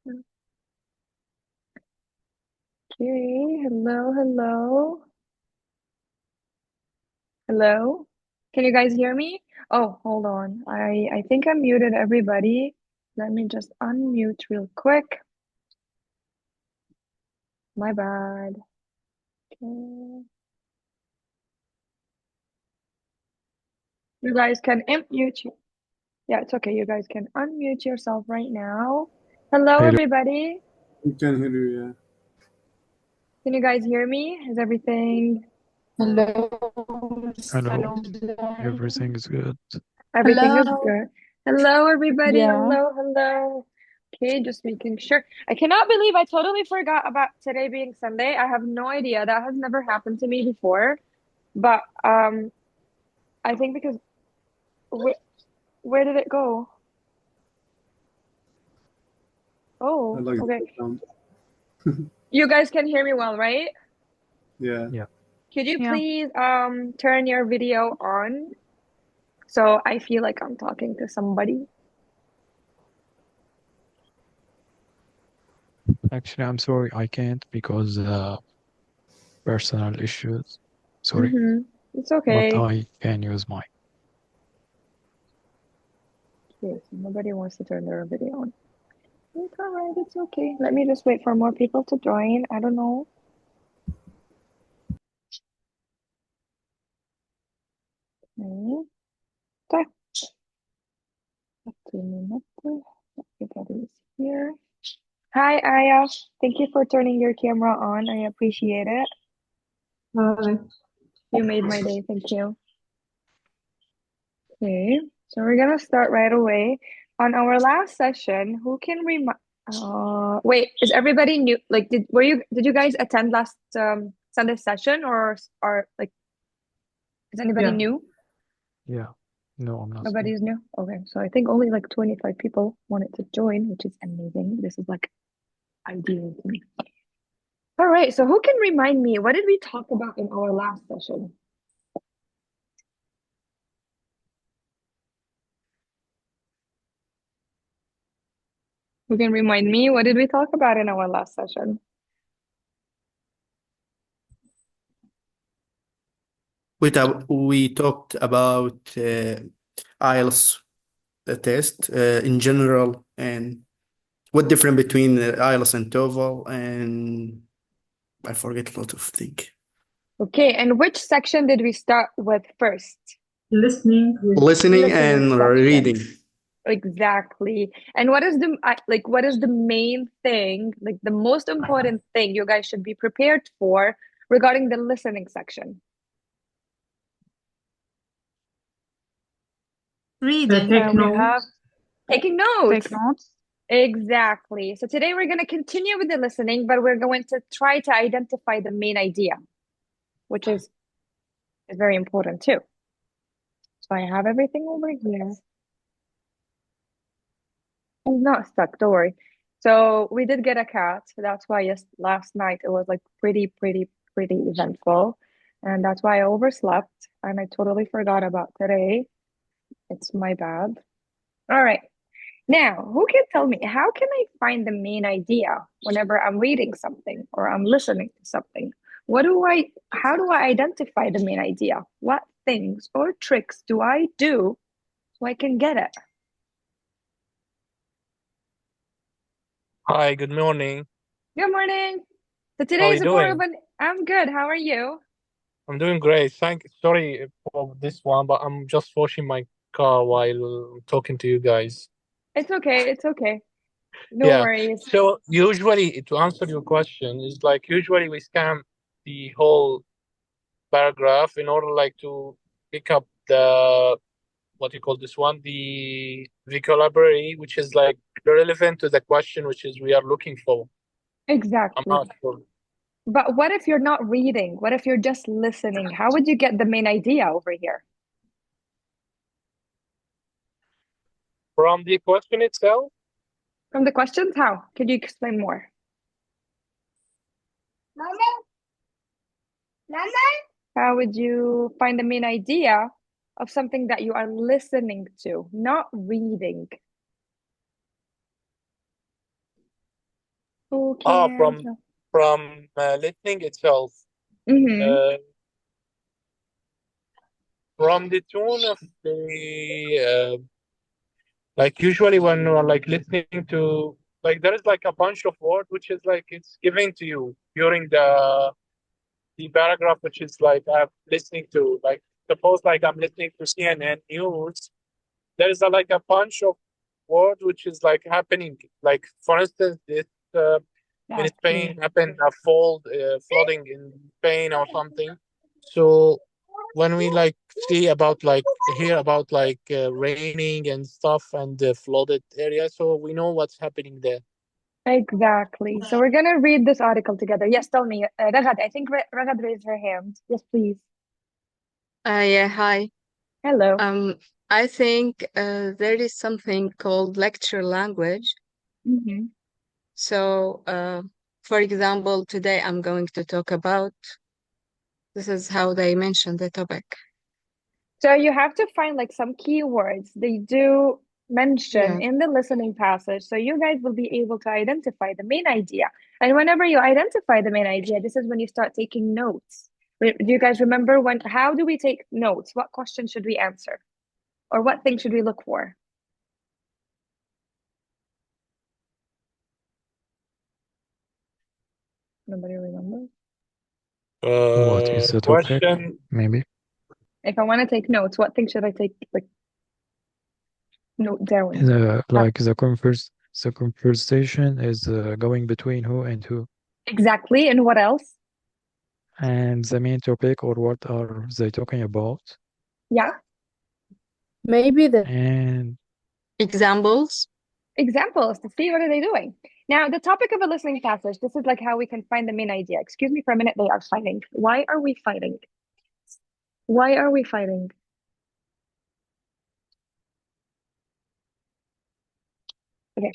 Okay, hello. Hello. Can you guys hear me? Oh, hold on. I think I muted everybody. Let me just unmute real quick. My bad. Okay. You guys can unmute. Yeah, it's okay. You guys can unmute yourself right now. Hello, Hello. everybody. We can hear you, yeah. Can you guys hear me? Is everything Hello. Hello. Hello. Everything is good. Everything is Hello. good. Hello, everybody. Yeah. Hello. Okay, just making sure. I cannot believe I totally forgot about today being Sunday. I have no idea. That has never happened to me before. But I think because where did it go? I Oh, like okay. the sound. You guys can hear me well, right? Yeah. Yeah. Could you Yeah. please turn your video on so I feel like I'm talking to somebody? Actually, I'm sorry, I can't because personal issues. Sorry, It's but okay. I can use mine. Yes, nobody wants to turn their video on. It's all right. It's okay. Let me just wait for more people to join. I don't know. Okay. Okay. 2 minutes. Everybody's here. Hi, Aya. Thank you for turning your camera on. I appreciate it. Hi. You made my day. Thank you. Okay. So we're gonna start right away. On our last session, who can remind? Wait, is everybody new? Like, did you guys attend last Sunday session or like is anybody Yeah. new? Yeah. No, I'm not new. Nobody's new? Okay, so I think only like 25 people wanted to join, which is amazing. This is like ideal to me. All right, so who can remind me, what did we talk about in our last session? Who can remind me, what did we talk about in our last session? We talked about IELTS test in general and what difference between IELTS and TOEFL, and I forget a lot of things. Okay, and which section did we start with first? Listening with Listening Listening and section. reading. Exactly. And what is the main thing, like the most important thing you guys should be prepared for regarding the listening section? Reading. take We notes. have taking notes. Take notes. Exactly. So today we're going to continue with the listening, but we're going to try to identify the main idea, which is very important too. So I have everything over here. I'm not stuck, don't worry. So we did get a cat. That's why last night it was like pretty eventful. And that's why I overslept and I totally forgot about today. It's my bad. All right. Now, who can tell me how can I find the main idea whenever I'm reading something or I'm listening to something? How do I identify the main idea? What things or tricks do I do so I can get it? Hi, good morning. Good morning. So How today are is you more of doing? an I'm good. How are you? I'm doing great. Sorry for this one, but I'm just washing my car while talking to you guys. It's okay. It's okay. No Yeah. worries. So usually, to answer your question, is like usually we scan the whole paragraph in order like to pick up the what you call this one, the vocabulary, which is like relevant to the question which is we are looking for. I'm Exactly. not sure. But what if you're not reading? What if you're just listening? How would you get the main idea over here? From the question itself. From the questions? How? Could you explain more? How would you find the main idea of something that you are listening to, not reading? Who Ah, can't? from listening itself. Mm-hmm. From the tone of the like usually when we're like listening to like there is like a bunch of words which is like it's given to you during the paragraph which is like I'm listening to. Like suppose like I'm listening to CNN news, there is like a bunch of words which is like happening. Like for instance, this in Spain happened a flooding in Spain or something. So when we like hear about like raining and stuff and the flooded area, so we know what's happening there. Exactly. So we're gonna read this article together. Yes, tell me, Ragad. I think Ragad raised her hand. Yes, please. Yeah, hi. Hello. I think there is something called lecture language. Mm-hmm. So, for example, today I'm going to talk about, this is how they mention the topic. So you have to find like some keywords they do mention Yeah. in the listening passage. So you guys will be able to identify the main idea. And whenever you identify the main idea, this is when you start taking notes. Do you guys remember how do we take notes? What question should we answer? Or what thing should we look for? Nobody remembers? What is the topic? Question. Maybe. If I want to take notes, what thing should I take like note down? The conversation is going between who and who. Exactly. And what else? And the main topic, or what are they talking about? Yeah. Maybe the And examples. Examples to see what are they doing. Now, the topic of a listening passage, this is like how we can find the main idea. Excuse me for a minute, they are fighting. Why are we fighting? Why are we fighting? Okay.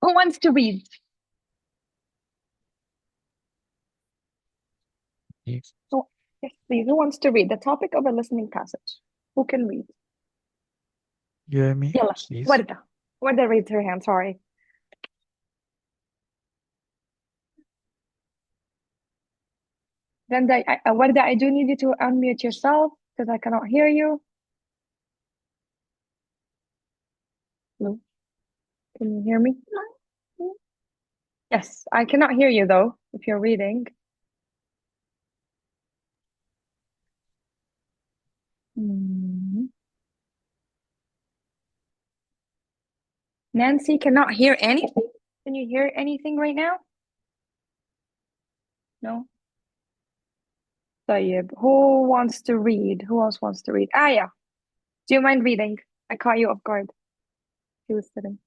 Who wants to read? yes. Oh, yes, please. Who wants to read the topic of a listening passage? Who can read? Yeah, me, Yalla. please. Warda raised her hand, sorry. Then Warda, I do need you to unmute yourself because I cannot hear you. No. Can you hear me? Yes, I cannot hear you though, if you're reading. Nancy cannot hear anything? Can you hear anything right now? No? طيب, who wants to read? Who else wants to read? Aya, do you mind reading? I caught you off guard. She was sitting.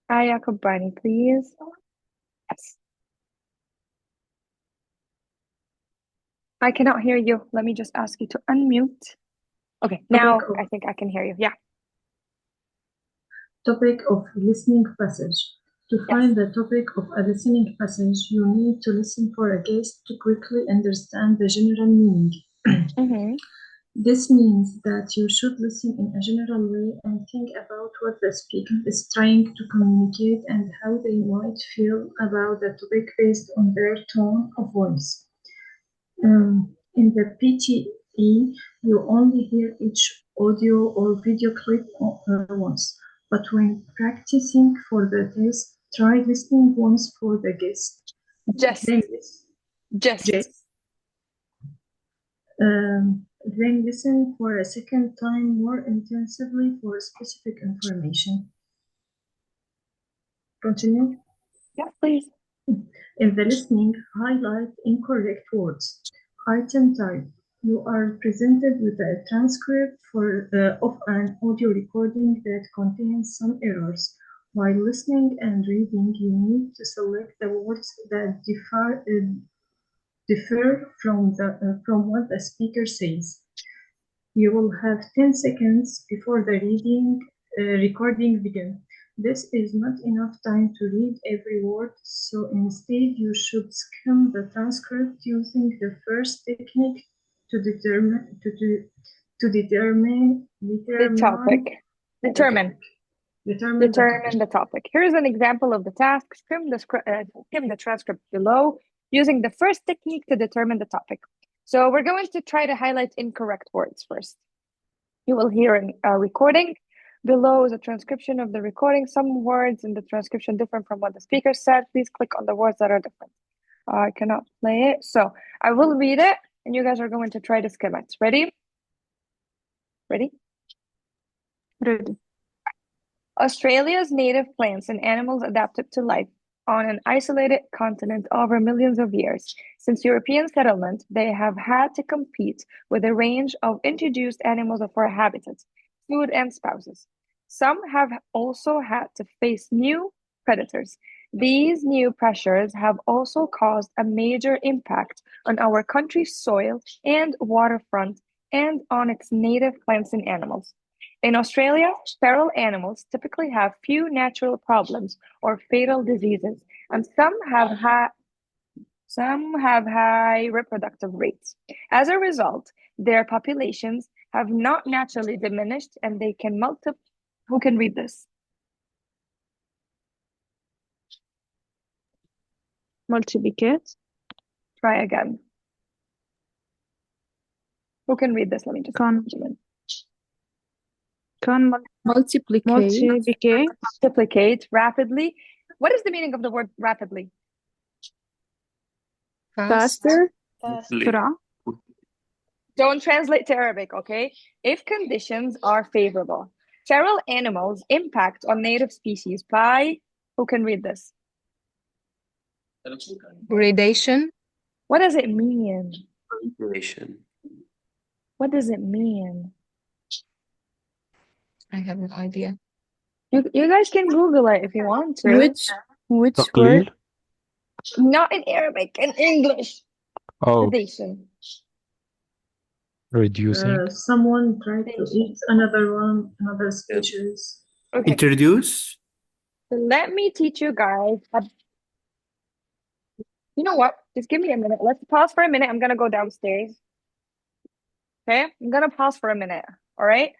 Aya Kabani, please. Yes. I cannot hear you. Let me just ask you to unmute. Okay, now I think I can hear you. Yeah. Topic of listening passage. To find the topic of a listening passage, you need to listen for a guest to quickly understand the general meaning. Mm-hmm. This means that you should listen in a general way and think about what the speaker is trying to communicate and how they might feel about the topic based on their tone of voice. In the PTE, you only hear each audio or video clip once, but when practicing for the test, try listening once for the guest. Then listen for a second time more intensively for specific information. Continue? Yeah, please. In the listening, highlight incorrect words. Item type. You are presented with a transcript of an audio recording that contains some errors. While listening and reading, you need to select the words that differ from what the speaker says. You will have 10 seconds before the recording begins. This is not enough time to read every word, so instead you should skim the transcript using the first technique to determine Determine Determine the topic. Here's an example of the task. Skim the transcript below using the first technique to determine the topic. So we're going to try to highlight incorrect words first. You will hear a recording. Below is a transcription of the recording. Some words in the transcription different from what the speaker said. Please click on the words that are different. I cannot play it. So I will read it, and you guys are going to try to skim it. Ready? Ready? Ready. Australia's native plants and animals adapted to life on an isolated continent over millions of years. Since European settlement, they have had to compete with a range of introduced animals for habitats, food, and spouses. Some have also had to face new predators. These new pressures have also caused a major impact on our country's soil and waterfront and on its native plants and animals. In Australia, feral animals typically have few natural problems or fatal diseases, and some have high reproductive rates. As a result, their populations have not naturally diminished, and they can multiply. Who can read this? Multiplicate. Try again. Who can read this? Let me just. Can multiplicate rapidly. What is the meaning of the word rapidly? faster. Don't translate to Arabic, okay? If conditions are favorable. Feral animals impact on native species by, who can read this? Predation. What does it mean? Predation. What does it mean? I have no idea. You guys can Google it if you want to. Which تقليل. word? Not in Arabic, in English. Oh, Predation. reducing. Someone tried to eat another species. Okay, Introduce. so let me teach you guys. You know what? Just give me a minute. Let's pause for a minute. I'm gonna go downstairs. Okay? I'm gonna pause for a minute. All right?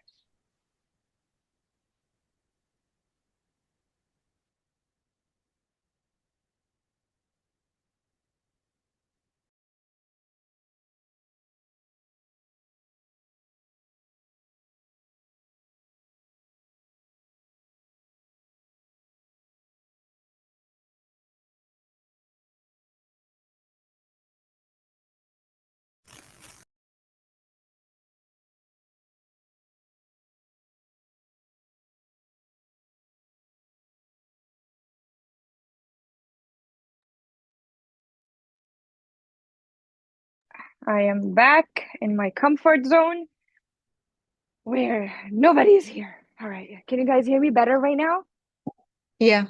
I am back in my comfort zone where nobody's here. All right. Can you guys hear me better right now? Yeah.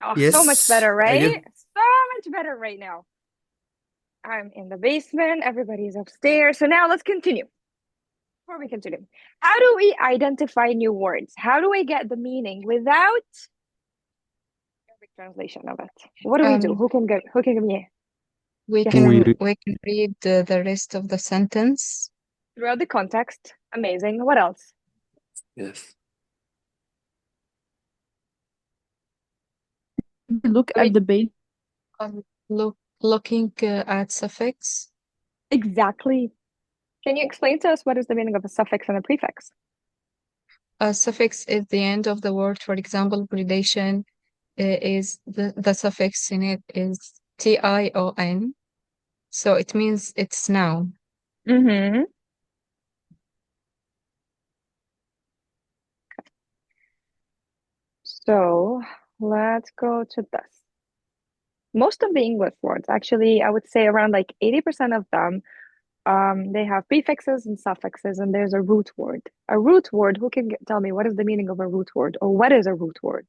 Oh, Yes, so much better, I right? get. So much better right now. I'm in the basement. Everybody's upstairs. So now let's continue. Before we continue, how do we identify new words? How do we get the meaning without Arabic translation of it? What do we do? Who can give me We Yes. can We- read the rest of the sentence. throughout the context? Amazing. What else? Yes. Look I at the base. Looking at suffix. Exactly. Can you explain to us what is the meaning of a suffix and a prefix? A suffix is the end of the word. For example, predation is the suffix in it is tion. So it means it's noun. Mm-hmm. So let's go to this. Most of the English words, actually, I would say around like 80% of them, they have prefixes and suffixes, and there's a root word. A root word, who can tell me what is the meaning of a root word, or what is a root word?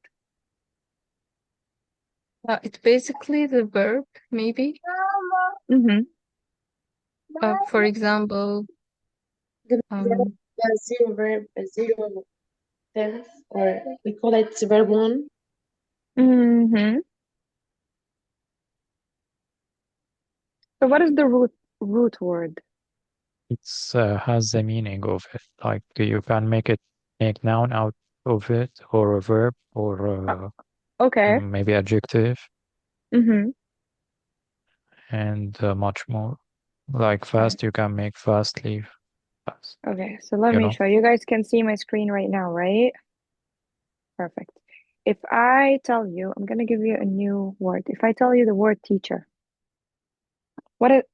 It's basically the verb, maybe. Mm-hmm. For example, zero verb, zero tense, or we call it verb one. Mm-hmm. So what is the root word? It's has the meaning of it. Like you can make noun out of it, or a verb, or Okay. maybe adjective, Mm-hmm. and much more. Like fast, you can make fastly, fast. Okay, so let You me know. show. You guys can see my screen right now, right? Perfect. If I tell you, I'm gonna give you a new word. If I tell you the word teacher, what it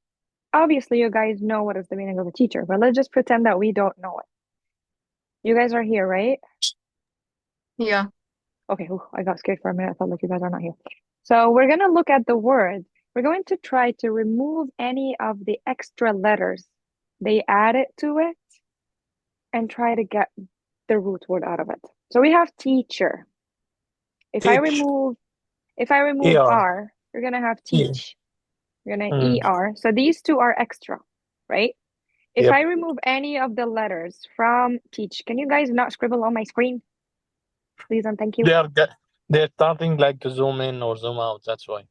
obviously you guys know what is the meaning of a teacher, but let's just pretend that we don't know it. You guys are here, right? Yeah. Okay, I got scared for a minute. I felt like you guys are not here. So we're gonna look at the word. We're going to try to remove any of the extra letters they added to it and try to get the root word out of it. So we have teacher. If I Teach. remove ER. R, you're gonna have teach. You're gonna ER. So these two are extra, right? If Yep. I remove any of the letters from teach, can you guys not scribble on my screen? Please and thank you. They're starting like to zoom in or zoom out. That's why.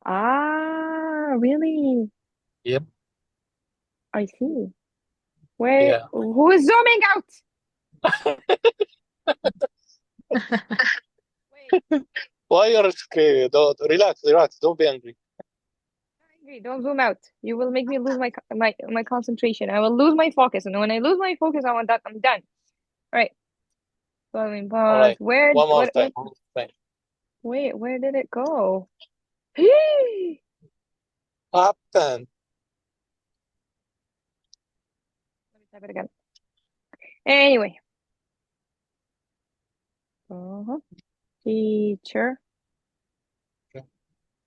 Ah, really? Yep. I see. Wait, Yeah. who is zooming out? Wait, Why you're scared? Don't relax. Don't be angry. angry. Don't zoom out. You will make me lose my concentration. I will lose my focus, and when I lose my focus, I'm done. All right. Let me All pause. right. Where? One more What? time. One more time. Wait, where did it go? What happened? Let me type it again. Anyway. Teacher. Okay.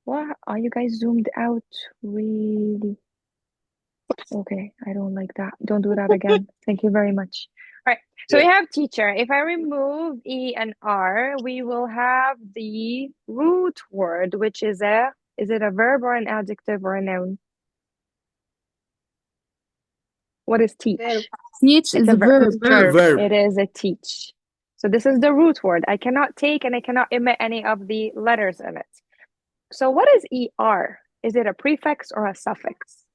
What? Are you guys zoomed out? Really? Okay, I don't like that. Don't do that again. Thank you very much. All right, so we have teacher. If I remove E and R, we will have the root word, which is it a verb or an adjective or a noun? What is teach? Teach is It's a a verb. Verb. It is a teach. So this is the root word. I cannot take and I cannot omit any of the letters in it. So what is ER? Is it a prefix or a suffix?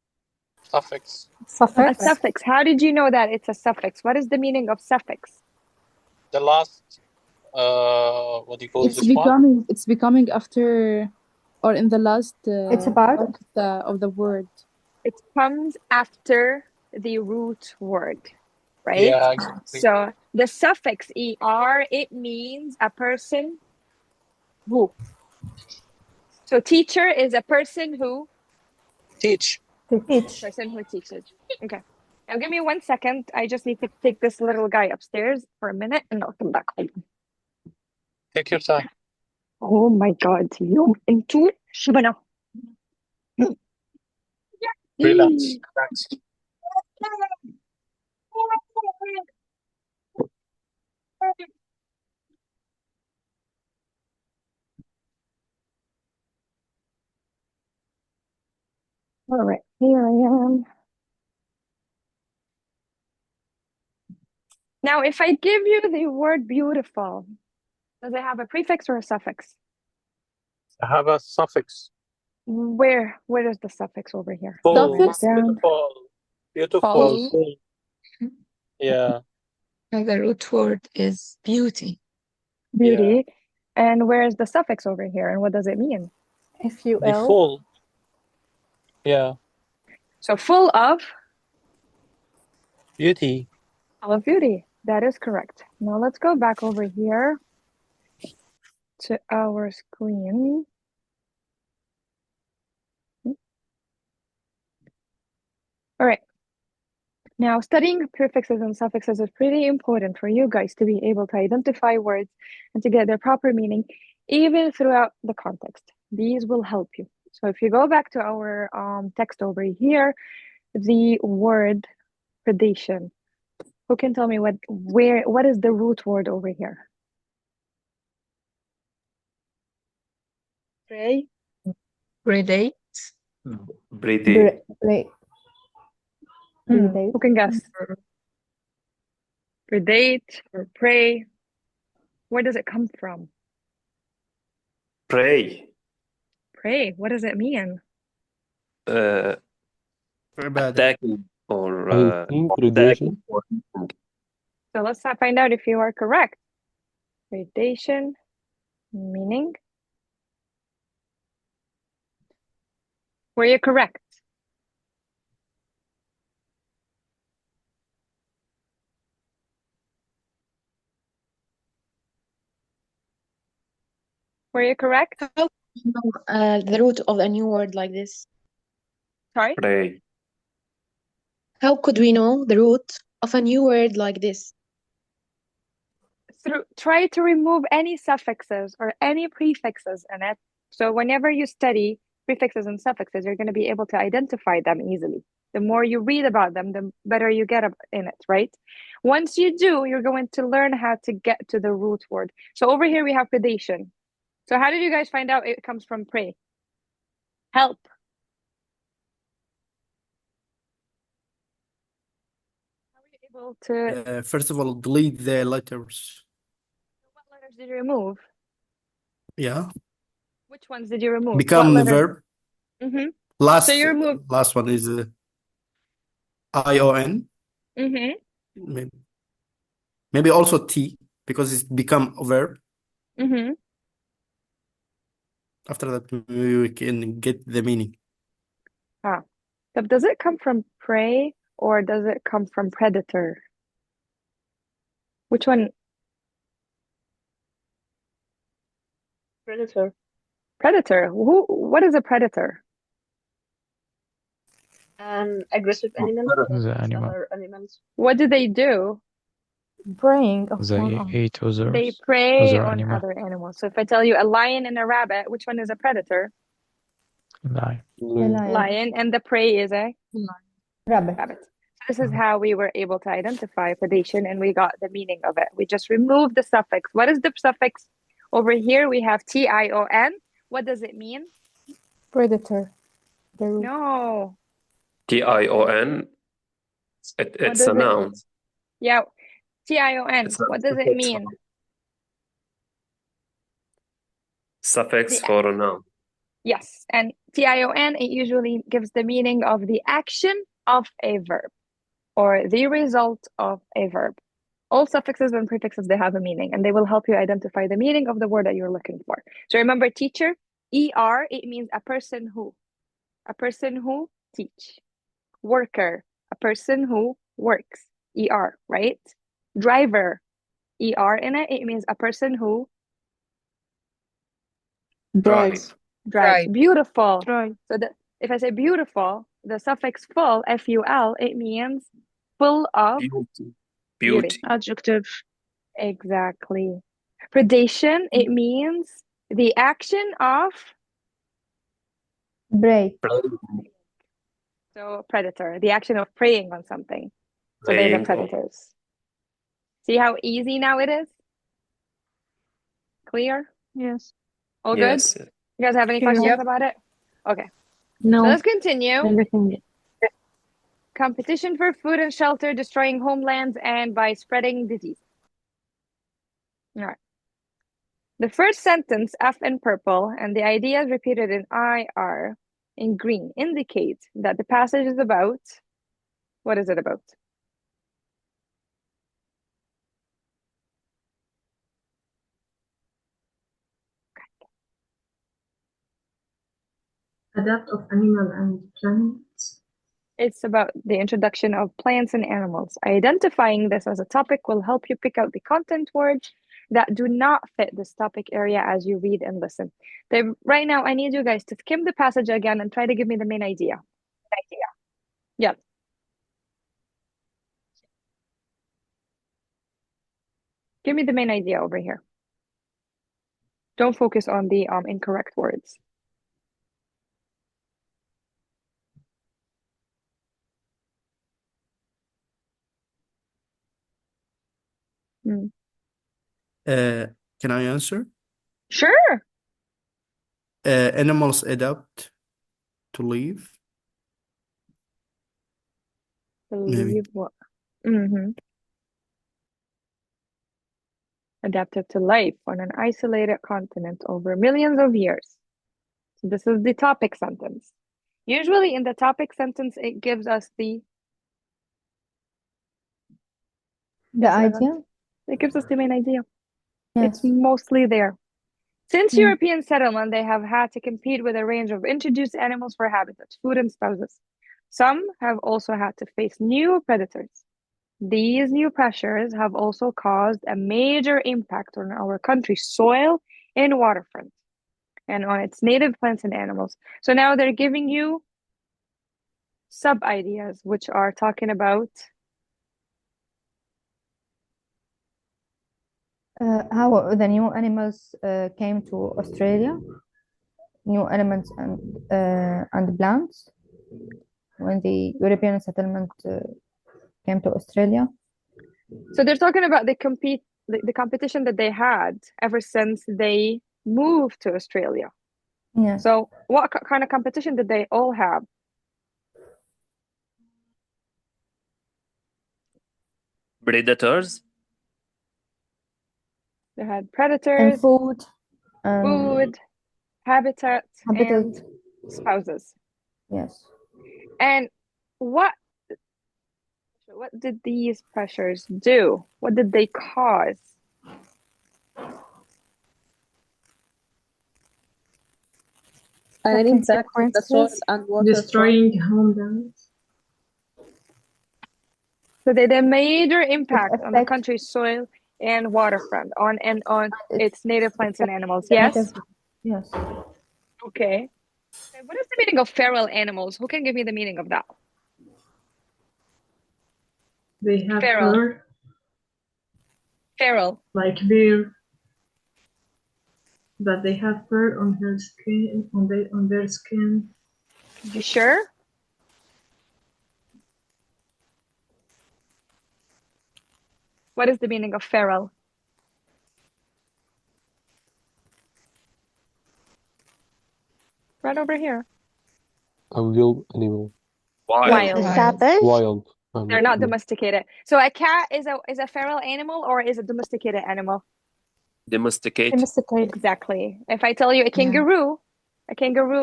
Suffix. A suffix. How did you know that it's a suffix? What is the meaning of suffix? The last. What do you call this one? It's becoming after or in the last It's a part of the word. It comes after the root word, right? Yeah, exactly. So the suffix ER, it means a person who. So teacher is a person who? Teach. to teach. Person who teaches. Okay. Now give me 1 second. I just need to take this little guy upstairs for a minute and I'll come back home. Take your time. Oh my God. يوم انتو شبنا. Relax. All right, here I am. Now, if I give you the word beautiful, does it have a prefix or a suffix? I have a suffix. Where is the suffix over here? Full. Suffix? Beautiful. Full. Yeah. And the root word is beauty. Beauty. Yeah. And where is the suffix over here? And what does it mean? FUL. The full. Yeah. So full of? Beauty. Full of beauty. That is correct. Now let's go back over here to our screen. All right. Now, studying prefixes and suffixes is pretty important for you guys to be able to identify words and to get their proper meaning, even throughout the context. These will help you. So if you go back to our text over here, the word predation. Who can tell me what is the root word over here? Pray. Predate. Predate. Who can guess? Predate or pray. Where does it come from? Pray. Pray. What does it mean? Attacking or I think predation. So let's find out if you are correct. Predation, meaning. Were you correct? Were you correct? How do you know the root of a new word like this? Sorry? Pray. How could we know the root of a new word like this? Try to remove any suffixes or any prefixes in it. So whenever you study prefixes and suffixes, you're going to be able to identify them easily. The more you read about them, the better you get in it, right? Once you do, you're going to learn how to get to the root word. So over here we have predation. So how did you guys find out it comes from pray? Help. How were you able to... First of all, delete the letters. What letters did you remove? Yeah. Which ones did you remove? Become What the letters? verb. Mm-hmm. Last So you removed... last one is ION. Mm-hmm. Maybe also T, because it's become a verb. Mm-hmm. After that, we can get the meaning. Ah. So does it come from prey or does it come from predator? Which one? Predator. Predator. What is a predator? Aggressive animals. The animal. Other animals. What do they do? Preying They upon eat others. They prey Other on animal. other animals. So if I tell you a lion and a rabbit, which one is a predator? Lion. a lion. Lion. And the prey is a Rabbit. rabbit. So this is how we were able to identify predation and we got the meaning of it. We just removed the suffix. What is the suffix? Over here we have TION. What does it mean? Predator. The root. No. TION. What It's does a it... noun. Yeah. TION. It's a What does it suffix mean? Suffix The... for a noun. Yes. And TION, it usually gives the meaning of the action of a verb or the result of a verb. All suffixes and prefixes, they have a meaning and they will help you identify the meaning of the word that you're looking for. So remember teacher, ER, it means a person who teach. Worker, a person who works, ER, right? Driver, ER in it, it means a person who Drive. drives. Beautiful. Right. So if I say beautiful, the suffix full, FUL, it means full of Beauty. Adjective. Exactly. Predation, it means the action of... Prey. So predator, the action of preying on something. So they're the Preying. predators. See how easy now it is? Clear? Yes. All good? Yes. You guys have any Clear. questions Yep. about it? Okay. No. So let's continue. Everything. Competition for food and shelter, destroying homelands, and by spreading disease. All right. The first sentence, F in purple, and the ideas repeated in IR in green indicate that the passage is about... What is it about? Adapt of animal and plants. It's about the introduction of plants and animals. Identifying this as a topic will help you pick out the content words that do not fit this topic area as you read and listen. Right now, I need you guys to skim the passage again and try to give me the main idea. Yeah. Give me the main idea over here. Don't focus on the incorrect words. Can I answer? Sure. Animals adapt to live. Believe what? Adapted to life on an isolated continent over millions of years. So this is the topic sentence. Usually in the topic sentence, it gives us the idea. It gives us the main idea. It's Yes. mostly there. Since Mm. European settlement, they have had to compete with a range of introduced animals for habitat, food, and spouses. Some have also had to face new predators. These new pressures have also caused a major impact on our country's soil and waterfront and on its native plants and animals. So now they're giving you sub-ideas, which are talking about how the new animals came to Australia, new elements and plants when the European settlement came to Australia. So they're talking about the competition that they had ever since they moved to Australia. Yes. So what kind of competition did they all have? Predators. They had And predators, food, food, habitat, and spouses. Yes. And what did these pressures do? What did they cause? An impact on the soil and water. Destroying homelands. So they had a major impact on the country's soil and waterfront, on its native plants and animals. Yes? Yes. Okay. What is the meaning of feral animals? Who can give me the meaning of that? They have Feral. fur, Feral. like bear, but they have fur on her skin, on their skin. You sure? What is the meaning of feral? Right over here. A wild animal. Wild. Savage? Wild. They're not domesticated. So a cat is a feral animal or is a domesticated animal? Domesticate. Domesticated. Exactly. If I tell you a kangaroo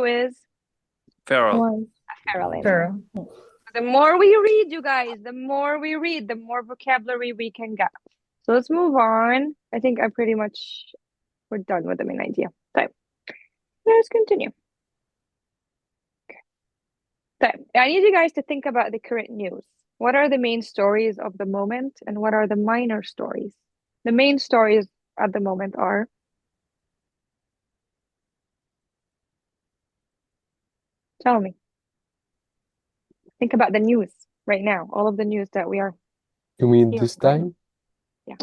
is Feral. a feral animal. The more we read, you guys, the more we read, the more vocabulary we can get. So let's move on. I think we're done with the main idea. So let's continue. Okay. So I need you guys to think about the current news. What are the main stories of the moment and what are the minor stories? The main stories at the moment are tell me. Think about the news right now, all of the news that we are You mean hearing this right now. time? Yeah.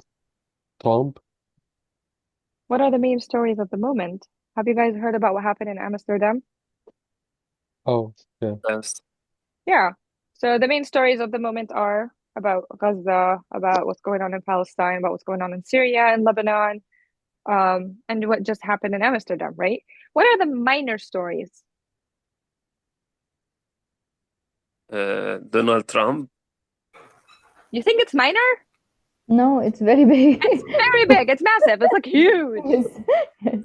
Trump? What are the main stories of the moment? Have you guys heard about what happened in Amsterdam? Oh, yeah. Yes. Yeah. So the main stories of the moment are about Gaza, about what's going on in Palestine, about what's going on in Syria and Lebanon, and what just happened in Amsterdam, right? What are the minor stories? Donald Trump. You think it's minor? No, it's very big. It's very big. It's massive. It's like huge. Yes. Yes.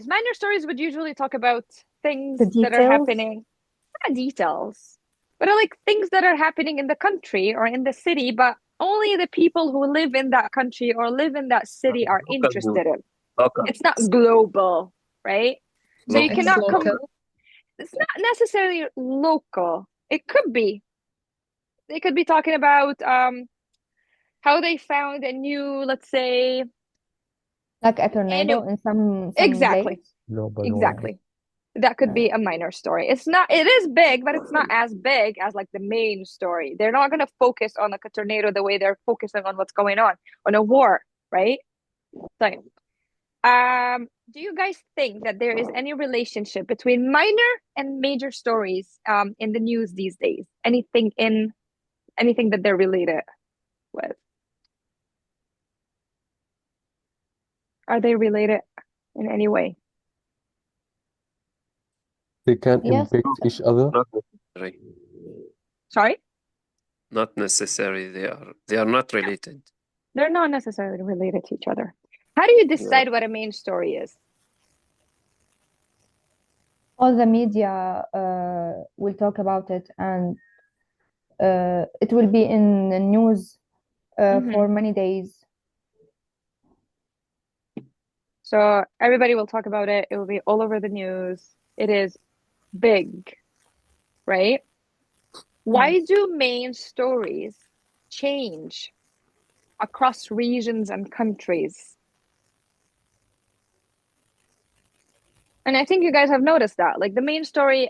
Minor stories would usually talk about things The that are details? happening, not details, but are like things that are happening in the country or in the city, but only the people who live in that country or live in that city are Local interested news. in. Local. It's not global, right? So you Local. cannot Local. it's not necessarily local. It could be. They could be talking about how they found a new, let's say, Like a tornado in some exactly. place. Global Exactly. That could be a minor story. It is big, but it's not as big as like the main story. They're not going to focus on like a tornado the way they're focusing on what's going on a war, right? So, do you guys think that there is any relationship between minor and major stories in the news these days? Anything that they're related with? Are they related in any way? They can Yes. impact each other. Not necessary. Sorry? Not necessary. They are not related. They're not necessarily related to each other. How do you decide what a main story is? All the media will talk about it, and it will be in the news for many days. So everybody will talk about it. It will be all over the news. It is big, right? Why do main stories change across regions and countries? And I think you guys have noticed that. Like the main story,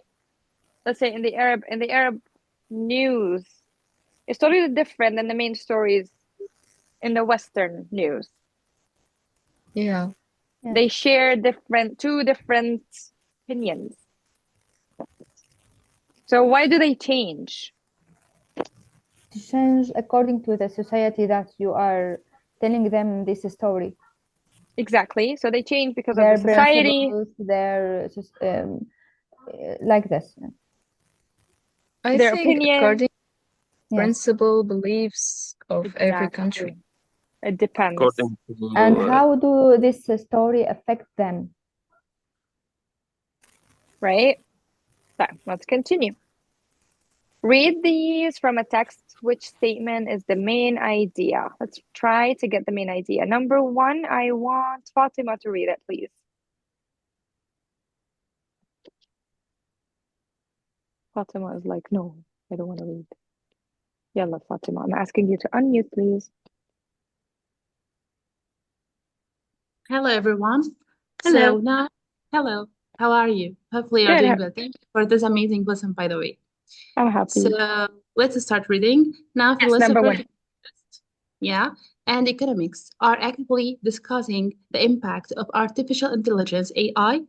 let's say in the Arab news, is totally different than the main stories in the Western news. Yeah. They share two different opinions. So why do they change? To change according to the society that you are telling them this story. Exactly. So they change because Their of the society. principles, like this. I Their think opinion. according to Yes. principle beliefs of every country. It depends. According to And how do this story affect them? Right? So let's continue. Read these from a text. Which statement is the main idea? Let's try to get the main idea. Number one, I want Fatima to read it, please. Fatima is like, no, I don't want to read. Yalla, Fatima, I'm asking you to unmute, please. Hello, everyone. Hello. So now, hello, how are you? Hopefully you're Good. doing well. Thank you for this amazing lesson, by the way. I'm happy. So let's start reading. Now, Yes, number philosophers, one. and economics are actively discussing the impact of artificial intelligence, AI,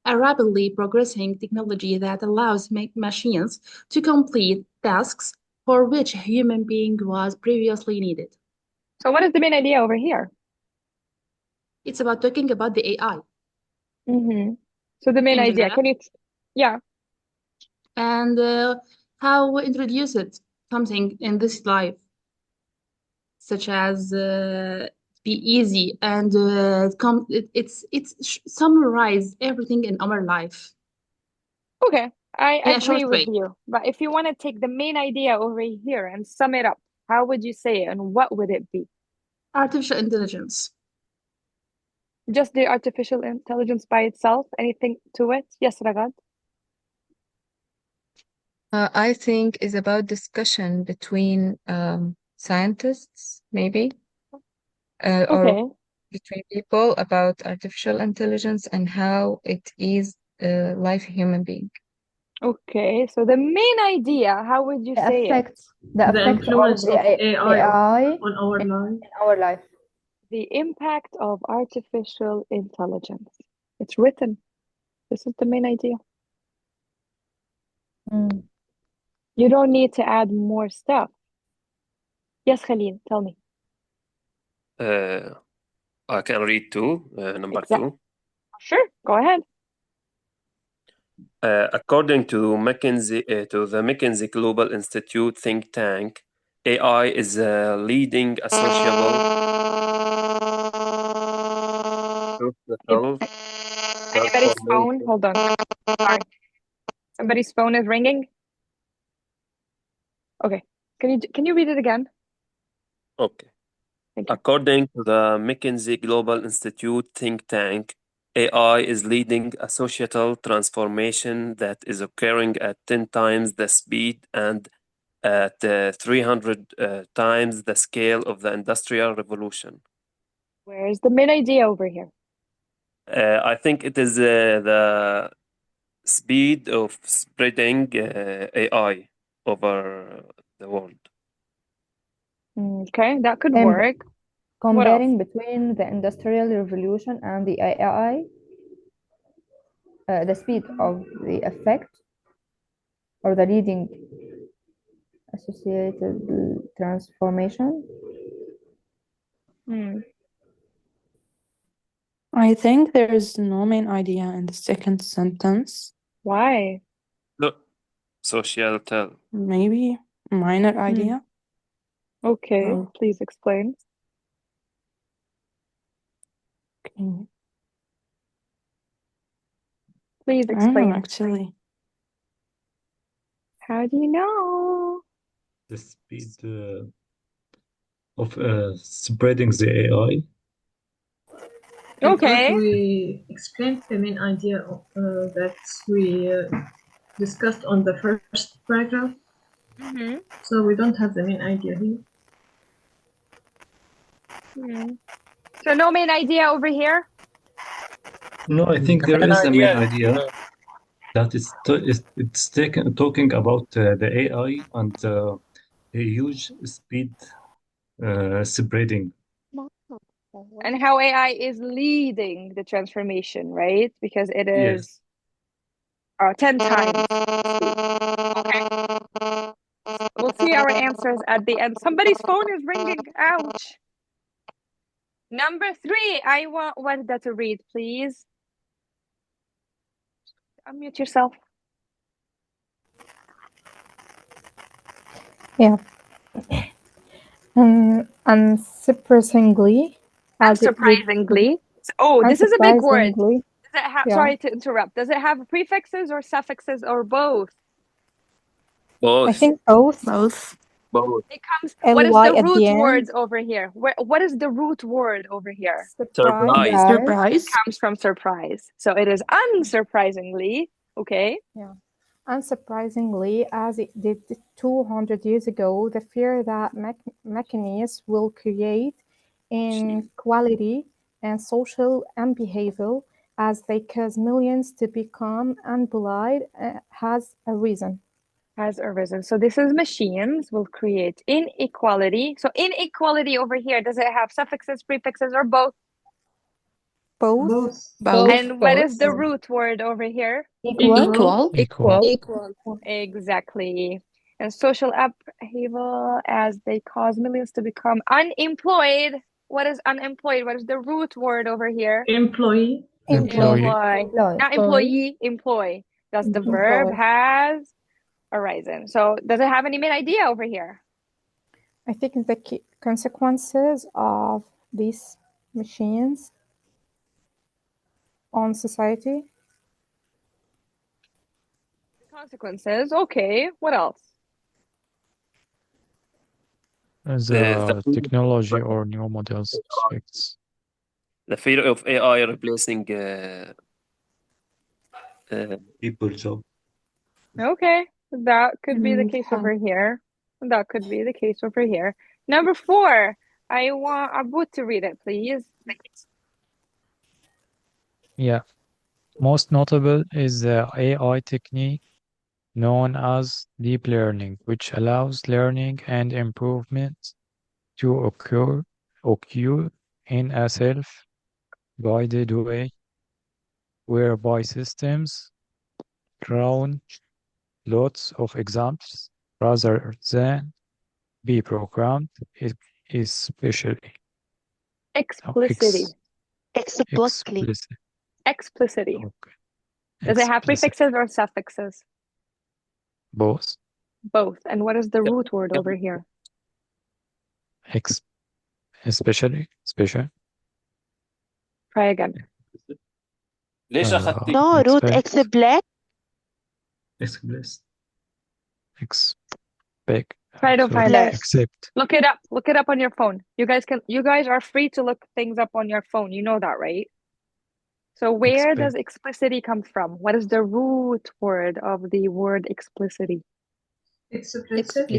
a rapidly progressing technology that allows machines to complete tasks for which a human being was previously needed. So what is the main idea over here? It's about talking about the AI. So the main In idea, general. can you, yeah. And how we introduce it, something in this life, such as be easy and summarize everything in our life. Okay, I In a agree short with way. you. But if you want to take the main idea over here and sum it up, how would you say it and what would it be? Artificial intelligence. Just the artificial intelligence by itself? Anything to it? Yes, Ragad? I think is about discussion between scientists, maybe, Okay. or between people about artificial intelligence and how it is life human being. Okay, so the main idea, how would you say it? The effect influence of the of AI on our life. in our life. The impact of artificial intelligence. It's written. This is the main idea. You don't need to add more stuff. Yes, Khalil, tell me. I can read too, number two. Sure, go ahead. According to to the McKinsey Global Institute think tank, AI is a leading associable Anybody's phone? Hold on. Sorry. Somebody's phone is ringing. Okay. Can you read it again? Okay. According to the McKinsey Global Institute think tank, AI is leading a societal transformation that is occurring at 10 times the speed and at 300 times the scale of the Industrial Revolution. Where's the main idea over here? I think it is the speed of spreading AI over the world. Okay, that could work. Comparing between the Industrial Revolution and the AI, the speed of the effect or the leading associated transformation. I think there is no main idea in the second sentence. Why? Look, societal. Maybe minor idea. Okay, please explain. Okay. Please I don't know, explain. actually. How do you know? The speed of spreading the AI. I thought Okay. we explained the main idea that we discussed on the first paragraph, Mm-hmm. so we don't have the main idea here. So no main idea over here? No, I think there Main is a main idea is, idea that it's talking about the AI and a huge speed spreading. And how AI is leading the transformation, right? Because it Yes. is 10 times speed. Okay. We'll see our answers at the end. Somebody's phone is ringing. Ouch. Number 3, I want Warda to read, please. Unmute yourself. Yeah. Unsurprisingly, as it did. Unsurprisingly. Oh, this is a big word. Unsurprisingly, Does it have, yeah. sorry to interrupt. Does it have prefixes or suffixes or both? Both. I think both. Both. Both. It comes, what is ly the at root the word end. over here? What is the root word over here? Surprise. Surprise. Comes from surprise. So it is unsurprisingly, okay? Yeah. Unsurprisingly, as it did 200 years ago, the fear that machines will create inequality and social and behavioral as they cause millions to become unemployed has arisen. Has arisen. So this is machines will create inequality. So inequality over here, does it have suffixes, prefixes, or both? Both. Both. And what is the root word over here? Equal. Exactly. And social upheaval as they cause millions to become unemployed. What is unemployed? What is the root word over here? Employee. Employ. Not employee, employ. Does the verb has arisen? So does it have any main idea over here? I think the consequences of these machines on society. Consequences. Okay. What else? The technology or new models effects. The fear of AI replacing people job. Okay. That could be the case over here. That could be the case over here. Number 4. I want Abu to read it, please. Yeah. Most notable is the AI technique known as deep learning, which allows learning and improvement to occur in a self-guided way, whereby systems run lots of examples rather than be programmed, especially. Explicitly. Explicitly. Explicitly. Okay. Does it have Explicit. prefixes or suffixes? Both. Both. And what is the root word over here? Especially. Special. Try again. ليش أخذتي؟ No, root explicit. Try to find it. Except. Look it up. Look it up on your phone. You guys are free to look things up on your phone. You know that, right? So where does explicitity come from? What is the root word of the word explicitity? Explicit.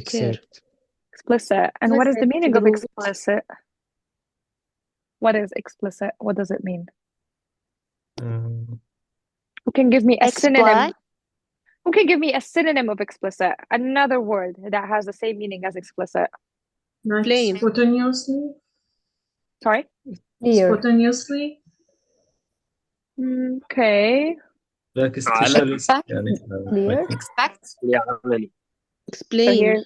Explicit. And what is the meaning of root. explicit? What is explicit? What does it mean? Who can give me a synonym? Who can give me a synonym of explicit? Another word that has the same meaning as explicit. Like spontaneously. Sorry? Spontaneously. Okay. Like specialist. Clear. Explain. So here,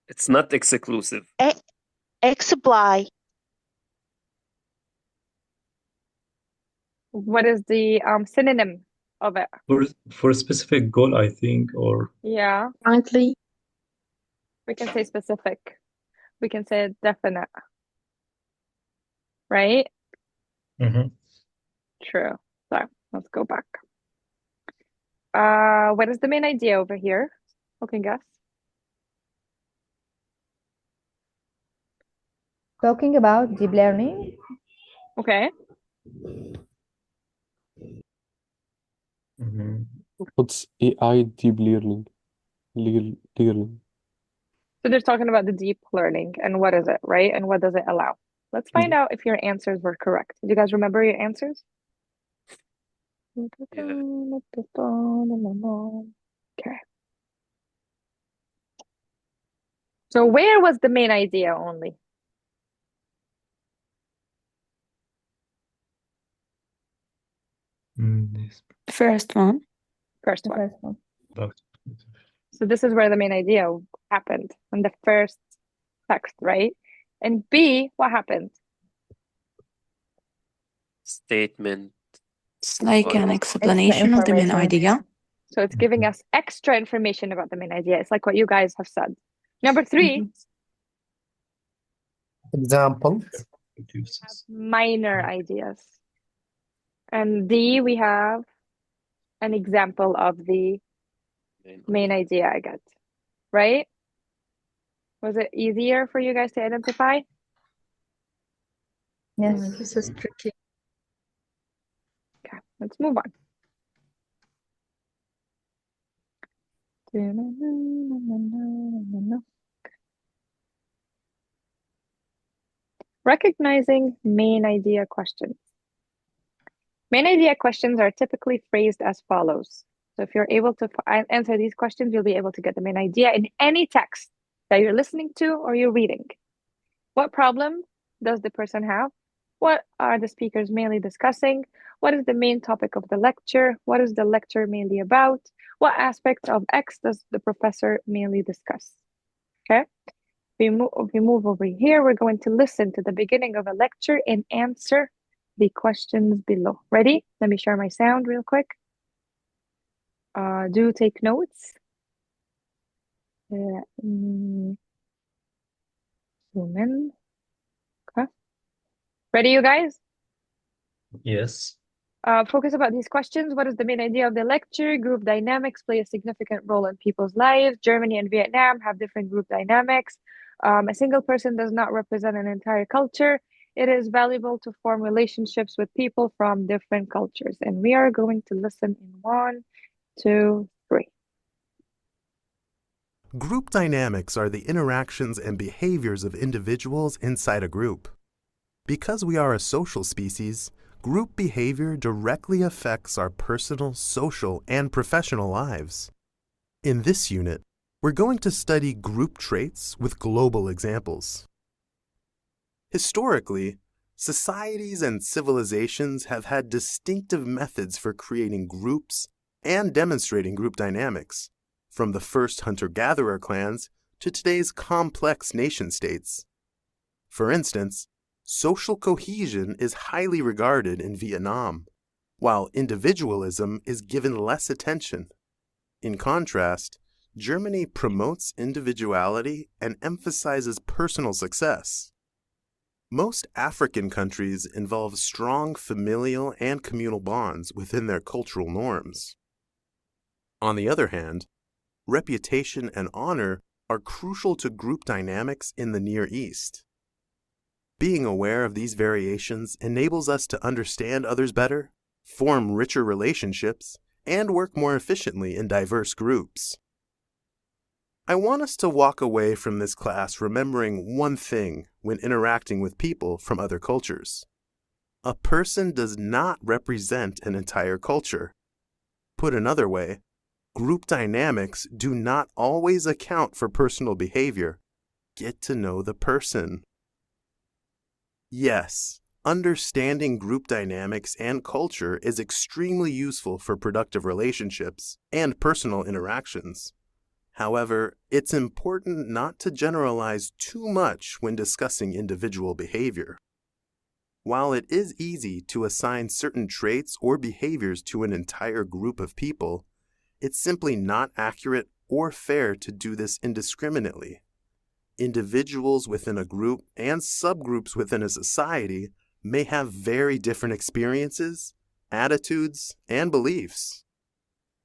it's not exclusive. Exply. What is the synonym of it? For a specific goal, I think, or yeah. Frankly. We can say specific. We can say definite. Right? True. So let's go back. What is the main idea over here? Who can guess? Talking about deep learning. Okay. What's AI deep learning? Learning. So they're talking about the deep learning and what is it, right? And what does it allow? Let's find out if your answers were correct. Do you guys remember your answers? Okay. So where was the main idea only? First one. First The one. first one. So this is where the main idea happened in the first text, right? And B, what happened? Statement. It's like an Extra explanation of the main information. idea. So it's giving us extra information about the main idea. It's like what you guys have said. Number 3, Example. minor ideas. And D, we have an example of the main idea, I get. Right? Was it easier for you guys to identify? Yes. This is tricky. Okay, let's move on. Recognizing main idea questions. Main idea questions are typically phrased as follows. So if you're able to answer these questions, you'll be able to get the main idea in any text that you're listening to or you're reading. What problem does the person have? What are the speakers mainly discussing? What is the main topic of the lecture? What is the lecture mainly about? What aspects of X does the professor mainly discuss? Okay. If we move over here, we're going to listen to the beginning of a lecture and answer the questions below. Ready? Let me share my sound real quick. Do take notes. Zoom in. Okay. Ready, you guys? Yes. Focus about these questions. What is the main idea of the lecture? Group dynamics play a significant role in people's lives. Germany and Vietnam have different group dynamics. A single person does not represent an entire culture. It is valuable to form relationships with people from different cultures. And we are going to listen in 1, 2, 3. Group dynamics are the interactions and behaviors of individuals inside a group. Because we are a social species, group behavior directly affects our personal, social, and professional lives. In this unit, we're going to study group traits with global examples. Historically, societies and civilizations have had distinctive methods for creating groups and demonstrating group dynamics, from the first hunter-gatherer clans to today's complex nation-states. For instance, social cohesion is highly regarded in Vietnam, while individualism is given less attention. In contrast, Germany promotes individuality and emphasizes personal success. Most African countries involve strong familial and communal bonds within their cultural norms. On the other hand, reputation and honor are crucial to group dynamics in the Near East. Being aware of these variations enables us to understand others better, form richer relationships, and work more efficiently in diverse groups. I want us to walk away from this class remembering one thing when interacting with people from other cultures. A person does not represent an entire culture. Put another way, group dynamics do not always account for personal behavior. Get to know the person. Yes, understanding group dynamics and culture is extremely useful for productive relationships and personal interactions. However, it's important not to generalize too much when discussing individual behavior. While it is easy to assign certain traits or behaviors to an entire group of people, it's simply not accurate or fair to do this indiscriminately. Individuals within a group and subgroups within a society may have very different experiences, attitudes, and beliefs.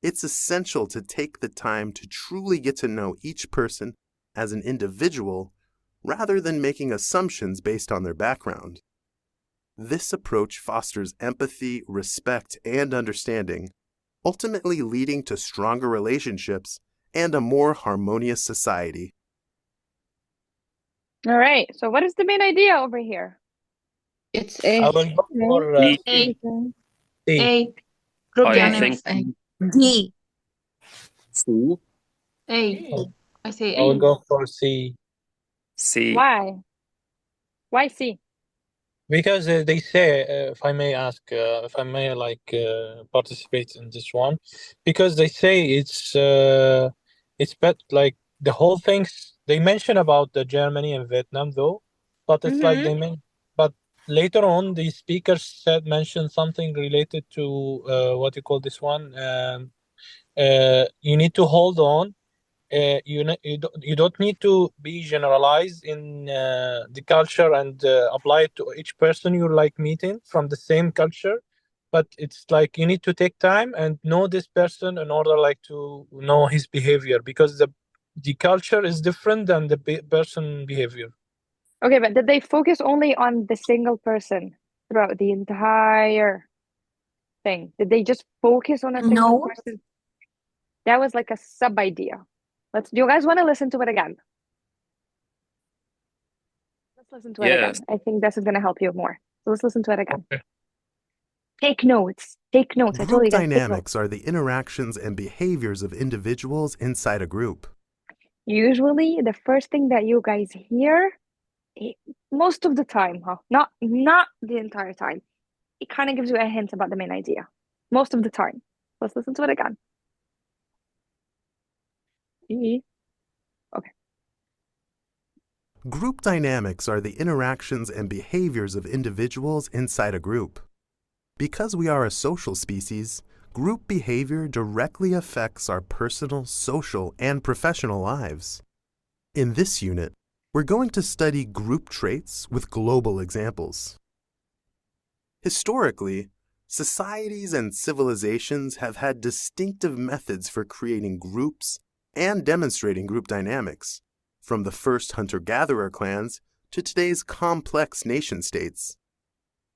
It's essential to take the time to truly get to know each person as an individual rather than making assumptions based on their background. This approach fosters empathy, respect, and understanding, ultimately leading to stronger relationships and a more harmonious society. All right. So what is the main idea over here? It's I A. will go for A. C. A. Group I dynamics. think D. C. A. I say I will A. go for C. C. Why? Why C? Because they say, if I may ask, if I may participate in this one, because they say it's like the whole things they mention about the Germany and Vietnam though, but it's like but later on the speakers mentioned something related to what you call this one. You need to hold on. You don't need to be generalized in the culture and apply it to each person you're like meeting from the same culture, but it's like you need to take time and know this person in order like to know his behavior, because the culture is different than the person behavior. Okay, but did they focus only on the single person throughout the entire thing? Did they just focus on a single person? That was like a sub idea. Do you guys want to listen to it again? Let's listen to it again. Yes. I think this is going to help you more. So let's listen to it again. Okay. Take notes. Take notes. I told Group you guys, take notes. dynamics are the interactions and behaviors of individuals inside a group. Usually, the first thing that you guys hear, most of the time, not the entire time, it kind of gives you a hint about the main idea. Most of the time. Let's listen to it again. Okay. Group dynamics are the interactions and behaviors of individuals inside a group. Because we are a social species, group behavior directly affects our personal, social, and professional lives. In this unit, we're going to study group traits with global examples. Historically, societies and civilizations have had distinctive methods for creating groups and demonstrating group dynamics, from the first hunter-gatherer clans to today's complex nation-states.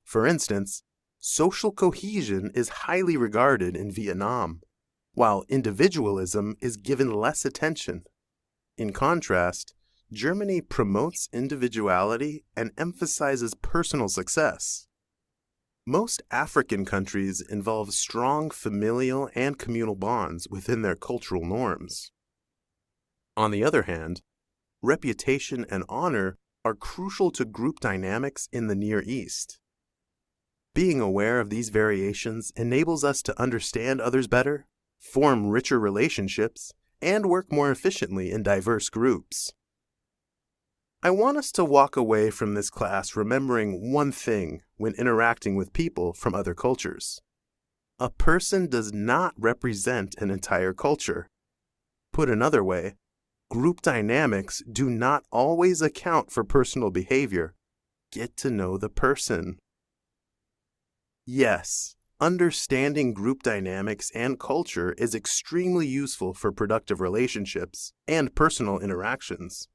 For instance, social cohesion is highly regarded in Vietnam, while individualism is given less attention. In contrast, Germany promotes individuality and emphasizes personal success. Most African countries involve strong familial and communal bonds within their cultural norms. On the other hand, reputation and honor are crucial to group dynamics in the Near East. Being aware of these variations enables us to understand others better, form richer relationships, and work more efficiently in diverse groups. I want us to walk away from this class remembering one thing when interacting with people from other cultures. A person does not represent an entire culture. Put another way, group dynamics do not always account for personal behavior. Get to know the person. Yes, understanding group dynamics and culture is extremely useful for productive relationships and personal interactions.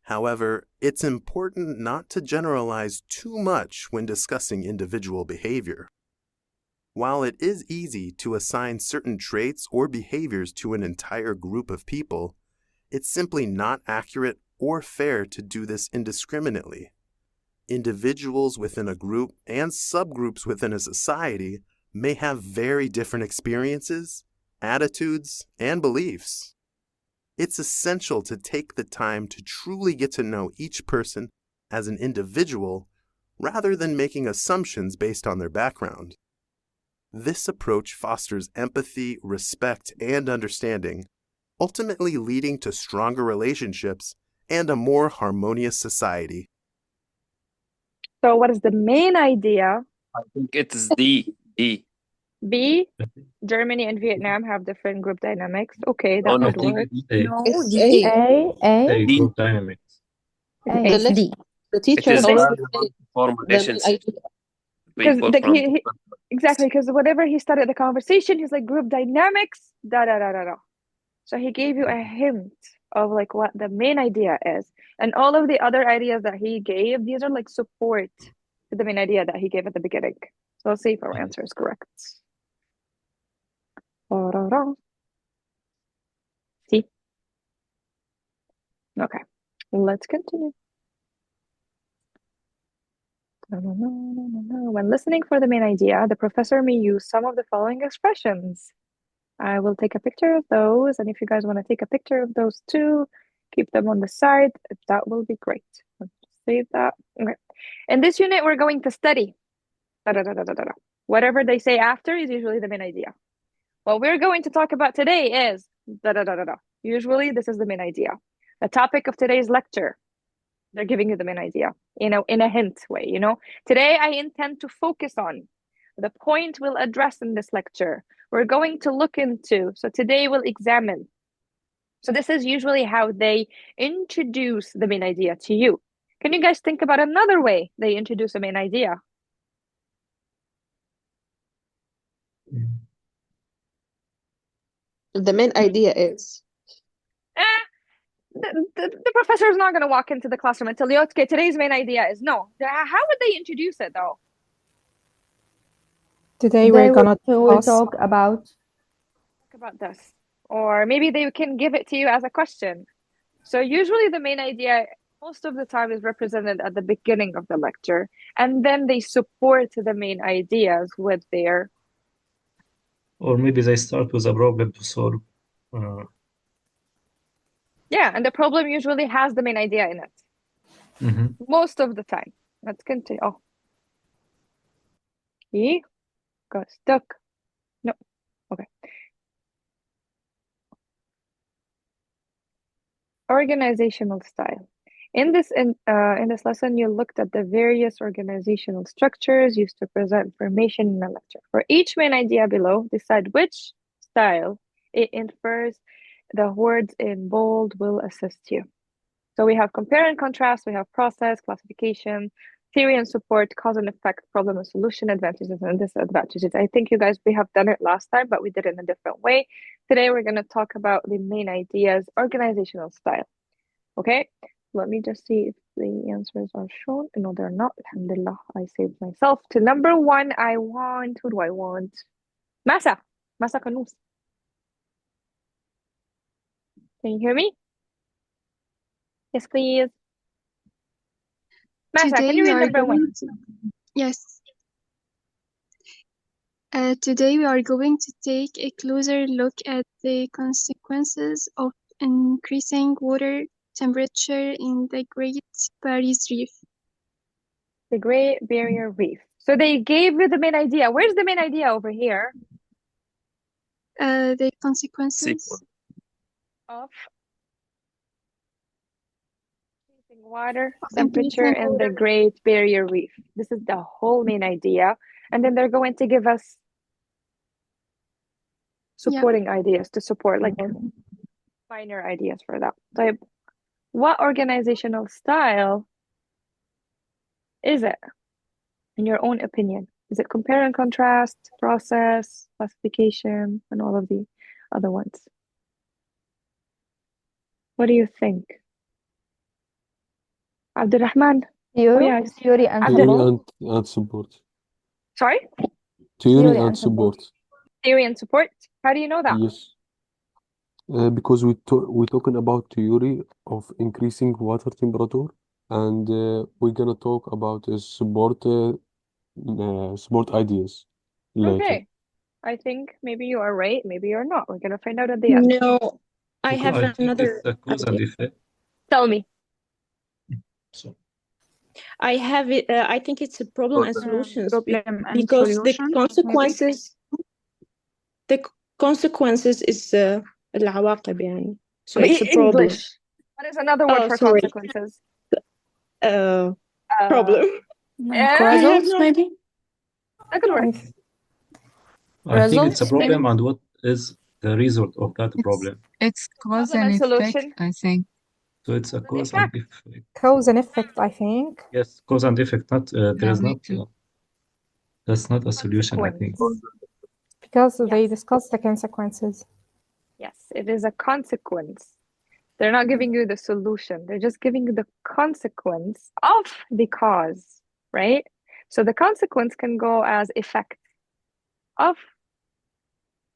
However, it's important not to generalize too much when discussing individual behavior. While it is easy to assign certain traits or behaviors to an entire group of people, it's simply not accurate or fair to do this indiscriminately. Individuals within a group and subgroups within a society may have very different experiences, attitudes, and beliefs. It's essential to take the time to truly get to know each person as an individual rather than making assumptions based on their background. This approach fosters empathy, respect, and understanding, ultimately leading to stronger relationships and a more harmonious society. So what is the main idea? I think it is D. B, Germany and Vietnam have different group dynamics. Okay, Oh, that no. could work. No, It's D. A. Group dynamics. The It's D. The It teacher is already relevant said for the main relations idea. Because people from exactly, because whatever he started the conversation, he's like group dynamics, da da da da da. So he gave you a hint of like what the main idea is. And all of the other ideas that he gave, these are like support to the main idea that he gave at the beginning. So let's see if our answer is correct. See? Okay, let's continue. When listening for the main idea, the professor may use some of the following expressions. I will take a picture of those, and if you guys want to take a picture of those too, keep them on the side. That will be great. Let's save that. Okay. In this unit, we're going to study. Whatever they say after is usually the main idea. What we're going to talk about today is Usually, this is the main idea. The topic of today's lecture. They're giving you the main idea, in a hint way, Today, I intend to focus on the point we'll address in this lecture. We're going to look into, so today we'll examine. So this is usually how they introduce the main idea to you. Can you guys think about another way they introduce a main idea? The main idea is. The professor is not going to walk into the classroom and tell you, okay, today's main idea is no. How would they introduce it though? Today we're gonna talk about this. Or maybe they can give it to you as a question. So usually the main idea most of the time is represented at the beginning of the lecture, and then they support the main ideas with their... Or maybe they start with a problem to solve. Yeah, and the problem usually has the main idea in it. Most of the time. Let's continue. Oh. He got stuck. No. Okay. Organizational style. In this lesson, you looked at the various organizational structures used to present information in a lecture. For each main idea below, decide which style it infers. The words in bold will assist you. So we have compare and contrast, we have process, classification, theory and support, cause and effect, problem and solution, advantages and disadvantages. I think you guys, we have done it last time, but we did it in a different way. Today, we're going to talk about the main ideas, organizational style. Okay, let me just see if the answers are shown. No, they're not. Alhamdulillah, I saved myself. To number one, who do I want? Masa Kanous. Can you hear me? Yes, please. Masa, can you read number one? Yes. Today we are going to take a closer look at the consequences of increasing water temperature in the Great Barrier Reef. The Great Barrier Reef. So they gave you the main idea. Where's the main idea over here? The consequences of increasing water temperature in the Great Barrier Reef. This is the whole main idea. And then they're going to give us supporting ideas to support, like minor ideas for that. So what organizational style is it, in your own opinion? Is it compare and contrast, process, classification, and all of the other ones? What do you think? Abdurrahman? Theory and support. Sorry? Theory and support. Theory and support? How do you know that? Yes. Because we're talking about theory of increasing water temperature, and we're gonna talk about support ideas later. Okay. I think maybe you are right, maybe you're not. We're gonna find out at the end. No, I have I think another it's a cause and idea. effect. Tell me. So I have it. I think it's a problem and solutions problem and because solution, the consequences is العواقب يعني. So But it's a problem. English. What is another word for sorry. consequences? Problem. Results, maybe? That could work. I think it's a Results, problem, maybe? and what is the result of that problem? It's cause Problem and and effect, solution. I think. So it's a cause and effect. Cause and effect, I think. Yes, cause and effect. Not there is me not. too. That's not a solution, I think. Because they discuss the consequences. Yes, it is a consequence. They're not giving you the solution. They're just giving you the consequence of the cause, right? So the consequence can go as effect of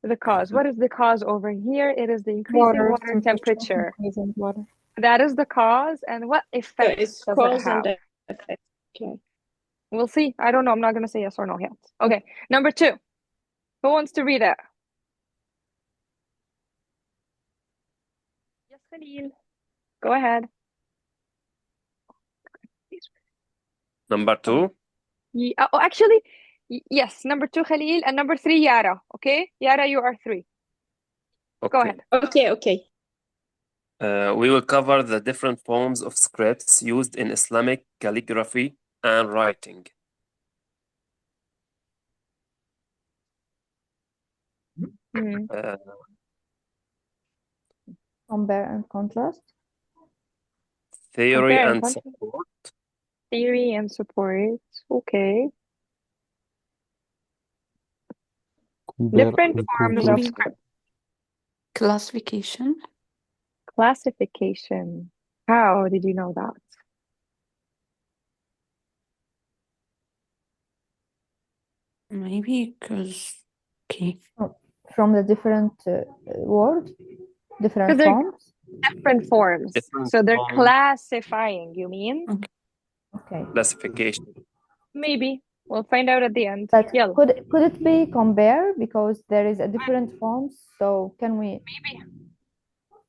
the cause. What is the cause over here? It is the increasing water temperature. Increasing water. That is the cause. And what effect it's does cause it have? and effect. Okay. We'll see. I don't know. I'm not going to say yes or no yet. Okay. Number 2. Who wants to read it? Yes, Khalil. Go ahead. Number 2. Oh, actually, yes. Number 2, Khalil, and number 3, Yara. Okay, Yara, you are 3. Okay. Go ahead. Okay. We will cover the different forms of scripts used in Islamic calligraphy and writing. Compare and contrast. Theory Compare and and contrast. support. Theory and support. Okay. Compare Different and forms of contrast. script. Classification. Classification. How did you know that? Maybe because, okay. From the different word, different Because they're forms. different forms. Different So they're forms. classifying, you mean? Okay. Classification. Maybe. We'll find out at the end. But Yalla. could it be compare because there is a different forms? So can we? Maybe.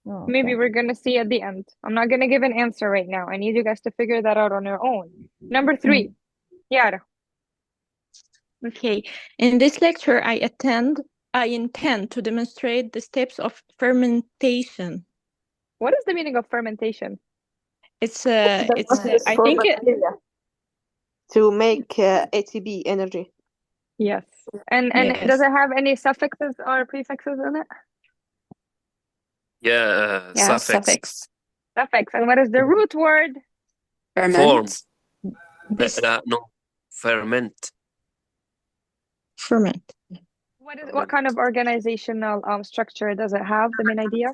No, Maybe okay. we're going to see at the end. I'm not going to give an answer right now. I need you guys to figure that out on your own. Number 3, Yara. Okay. In this lecture, I intend to demonstrate the steps of fermentation. What is the meaning of fermentation? It's The process I for think bacteria to make ATP energy. Yes. And Yes. does it have any suffixes or prefixes in it? Yeah, Yeah, suffix. Suffix. And what is the root word? Form. Ferment. No, ferment. Ferment. What kind of organizational structure does it have? The main idea?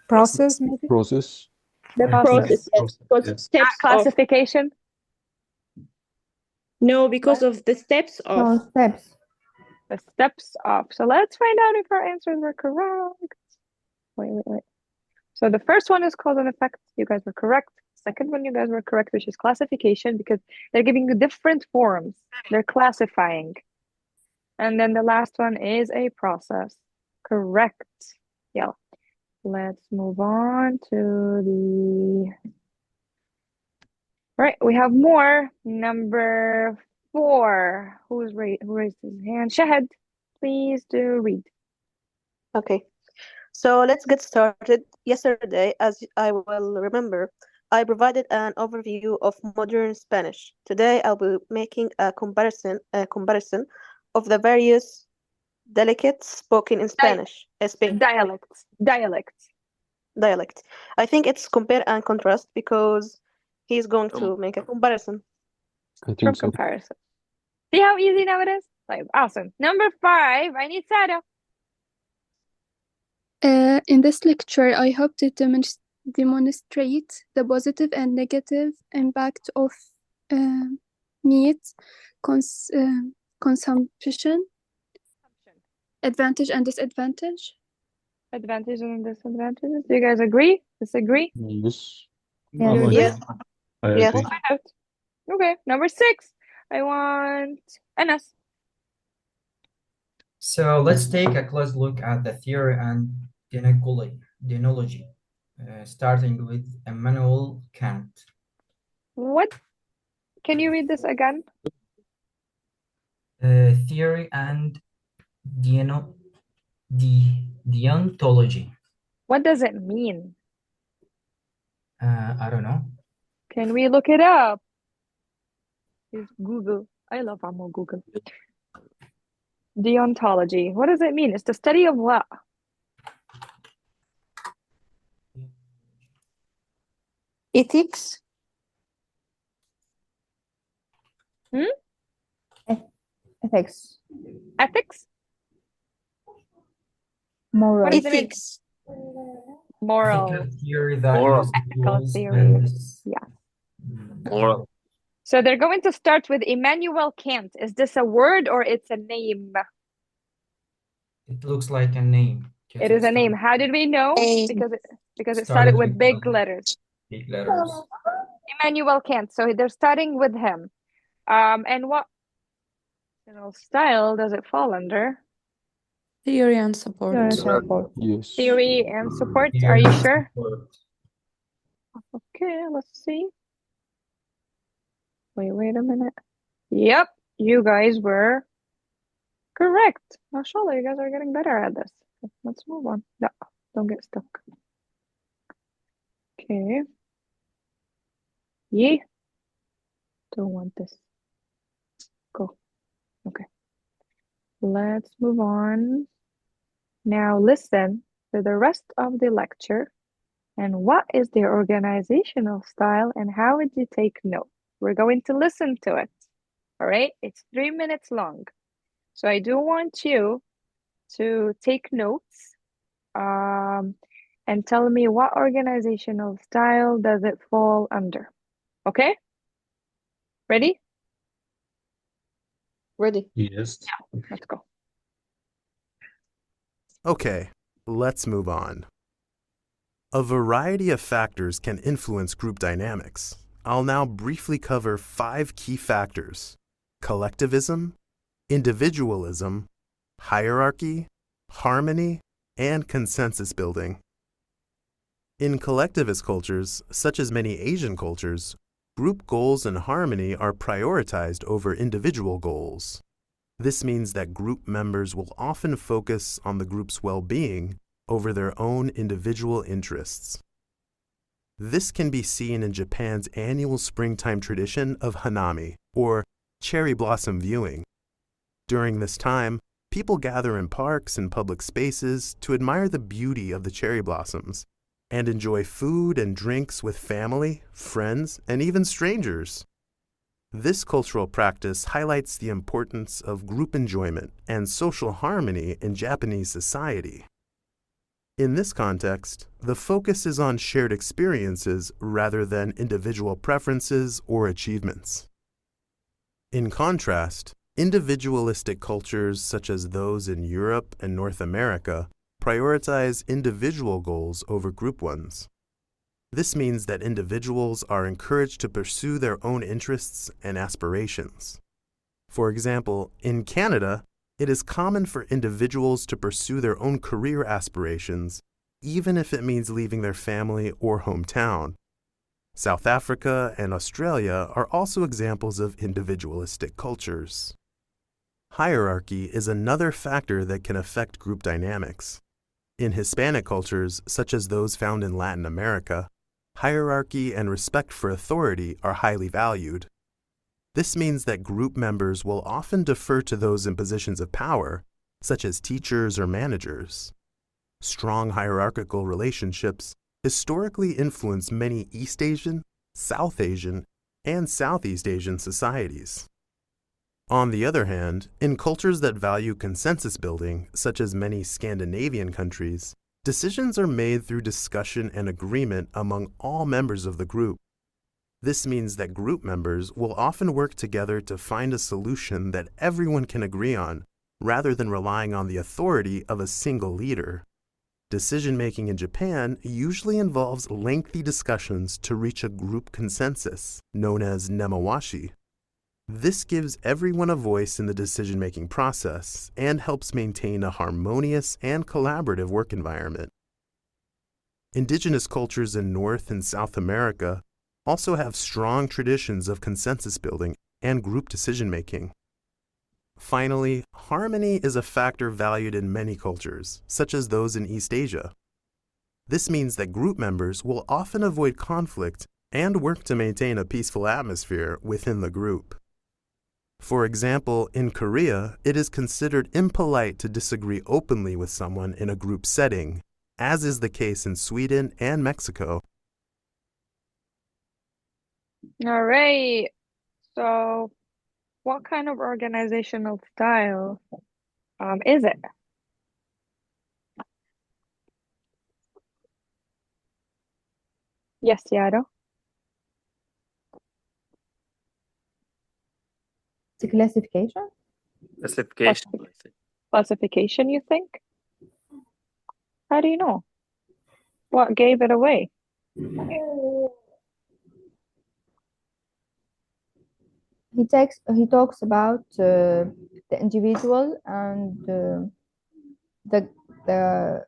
Process, maybe? Process. The process, yes. Because steps Classification? No, because of the steps of. No, steps. The steps of. So let's find out if our answers were correct. Wait. So the first one is cause and effect. You guys were correct. Second one, you guys were correct, which is classification, because they're giving you different forms. They're classifying. And then the last one is a process. Correct. Yeah. Let's move on to the... Right, we have more. Number 4. Who raised his hand? Shahad, please do read. Okay. So let's get started. Yesterday, as I will remember, I provided an overview of modern Spanish. Today, I'll be making a comparison of the various dialects spoken in Spanish. Dialects. I think it's compare and contrast because he's going to make a comparison. I think so. Comparison. See how easy now it is? Like, awesome. Number 5, I need Sarah. In this lecture, I hope to demonstrate the positive and negative impact of meat consumption, advantage and disadvantage. Advantages and disadvantages. Do you guys agree? Disagree? Yes. Yes. I We'll find out. Okay, number 6. I want Anas. So let's take a close look at the theory and deontology, starting with Immanuel Kant. What? Can you read this again? Theory and deontology. What does it mean? I don't know. Can we look it up? Please Google. I love Ammo Google. Deontology. What does it mean? It's the study of what? Ethics. Ethics. Ethics? Moral. What does it mean? Ethics. Moral. Ethical theory that Moral. uses Ethical rules theory. and Yeah. Moral. So they're going to start with Immanuel Kant. Is this a word or it's a name? it looks like a name because It is it a name. starts How did we know? A. Because it started with big with letters. big letters. Immanuel Kant. So they're starting with him. And what style does it fall under? Theory and support. Theory and support. Yes. Theory and support. Are Theory you and sure? support. Okay, let's see. Wait a minute. Yep, you guys were correct. Mashallah, you guys are getting better at this. Let's move on. No, don't get stuck. Okay. Yeah. Don't want this. Go. Okay. Let's move on. Now listen to the rest of the lecture and what is the organizational style and how would you take note? We're going to listen to it. All right? It's 3 minutes long. So I do want you to take notes and tell me what organizational style does it fall under. Okay? Ready? Ready. Yes. Yeah, let's go. Okay, let's move on. A variety of factors can influence group dynamics. I'll now briefly cover 5 key factors: collectivism, individualism, hierarchy, harmony, and consensus building. In collectivist cultures, such as many Asian cultures, group goals and harmony are prioritized over individual goals. This means that group members will often focus on the group's well-being over their own individual interests. This can be seen in Japan's annual springtime tradition of hanami, or cherry blossom viewing. During this time, people gather in parks and public spaces to admire the beauty of the cherry blossoms and enjoy food and drinks with family, friends, and even strangers. This cultural practice highlights the importance of group enjoyment and social harmony in Japanese society. In this context, the focus is on shared experiences rather than individual preferences or achievements. In contrast, individualistic cultures such as those in Europe and North America prioritize individual goals over group ones. This means that individuals are encouraged to pursue their own interests and aspirations. For example, in Canada, it is common for individuals to pursue their own career aspirations, even if it means leaving their family or hometown. South Africa and Australia are also examples of individualistic cultures. Hierarchy is another factor that can affect group dynamics. In Hispanic cultures, such as those found in Latin America, hierarchy and respect for authority are highly valued. This means that group members will often defer to those in positions of power, such as teachers or managers. Strong hierarchical relationships historically influence many East Asian, South Asian, and Southeast Asian societies. On the other hand, in cultures that value consensus building, such as many Scandinavian countries, decisions are made through discussion and agreement among all members of the group. This means that group members will often work together to find a solution that everyone can agree on, rather than relying on the authority of a single leader. Decision-making in Japan usually involves lengthy discussions to reach a group consensus, known as nemawashi. This gives everyone a voice in the decision-making process and helps maintain a harmonious and collaborative work environment. Indigenous cultures in North and South America also have strong traditions of consensus building and group decision-making. Finally, harmony is a factor valued in many cultures, such as those in East Asia. This means that group members will often avoid conflict and work to maintain a peaceful atmosphere within the group. For example, in Korea, it is considered impolite to disagree openly with someone in a group setting, as is the case in Sweden and Mexico. All right. So, what kind of organizational style is it? Yes, Yara. It's a classification. Classification, I think. Classification, you think? How do you know? What gave it away? He talks about the individual and the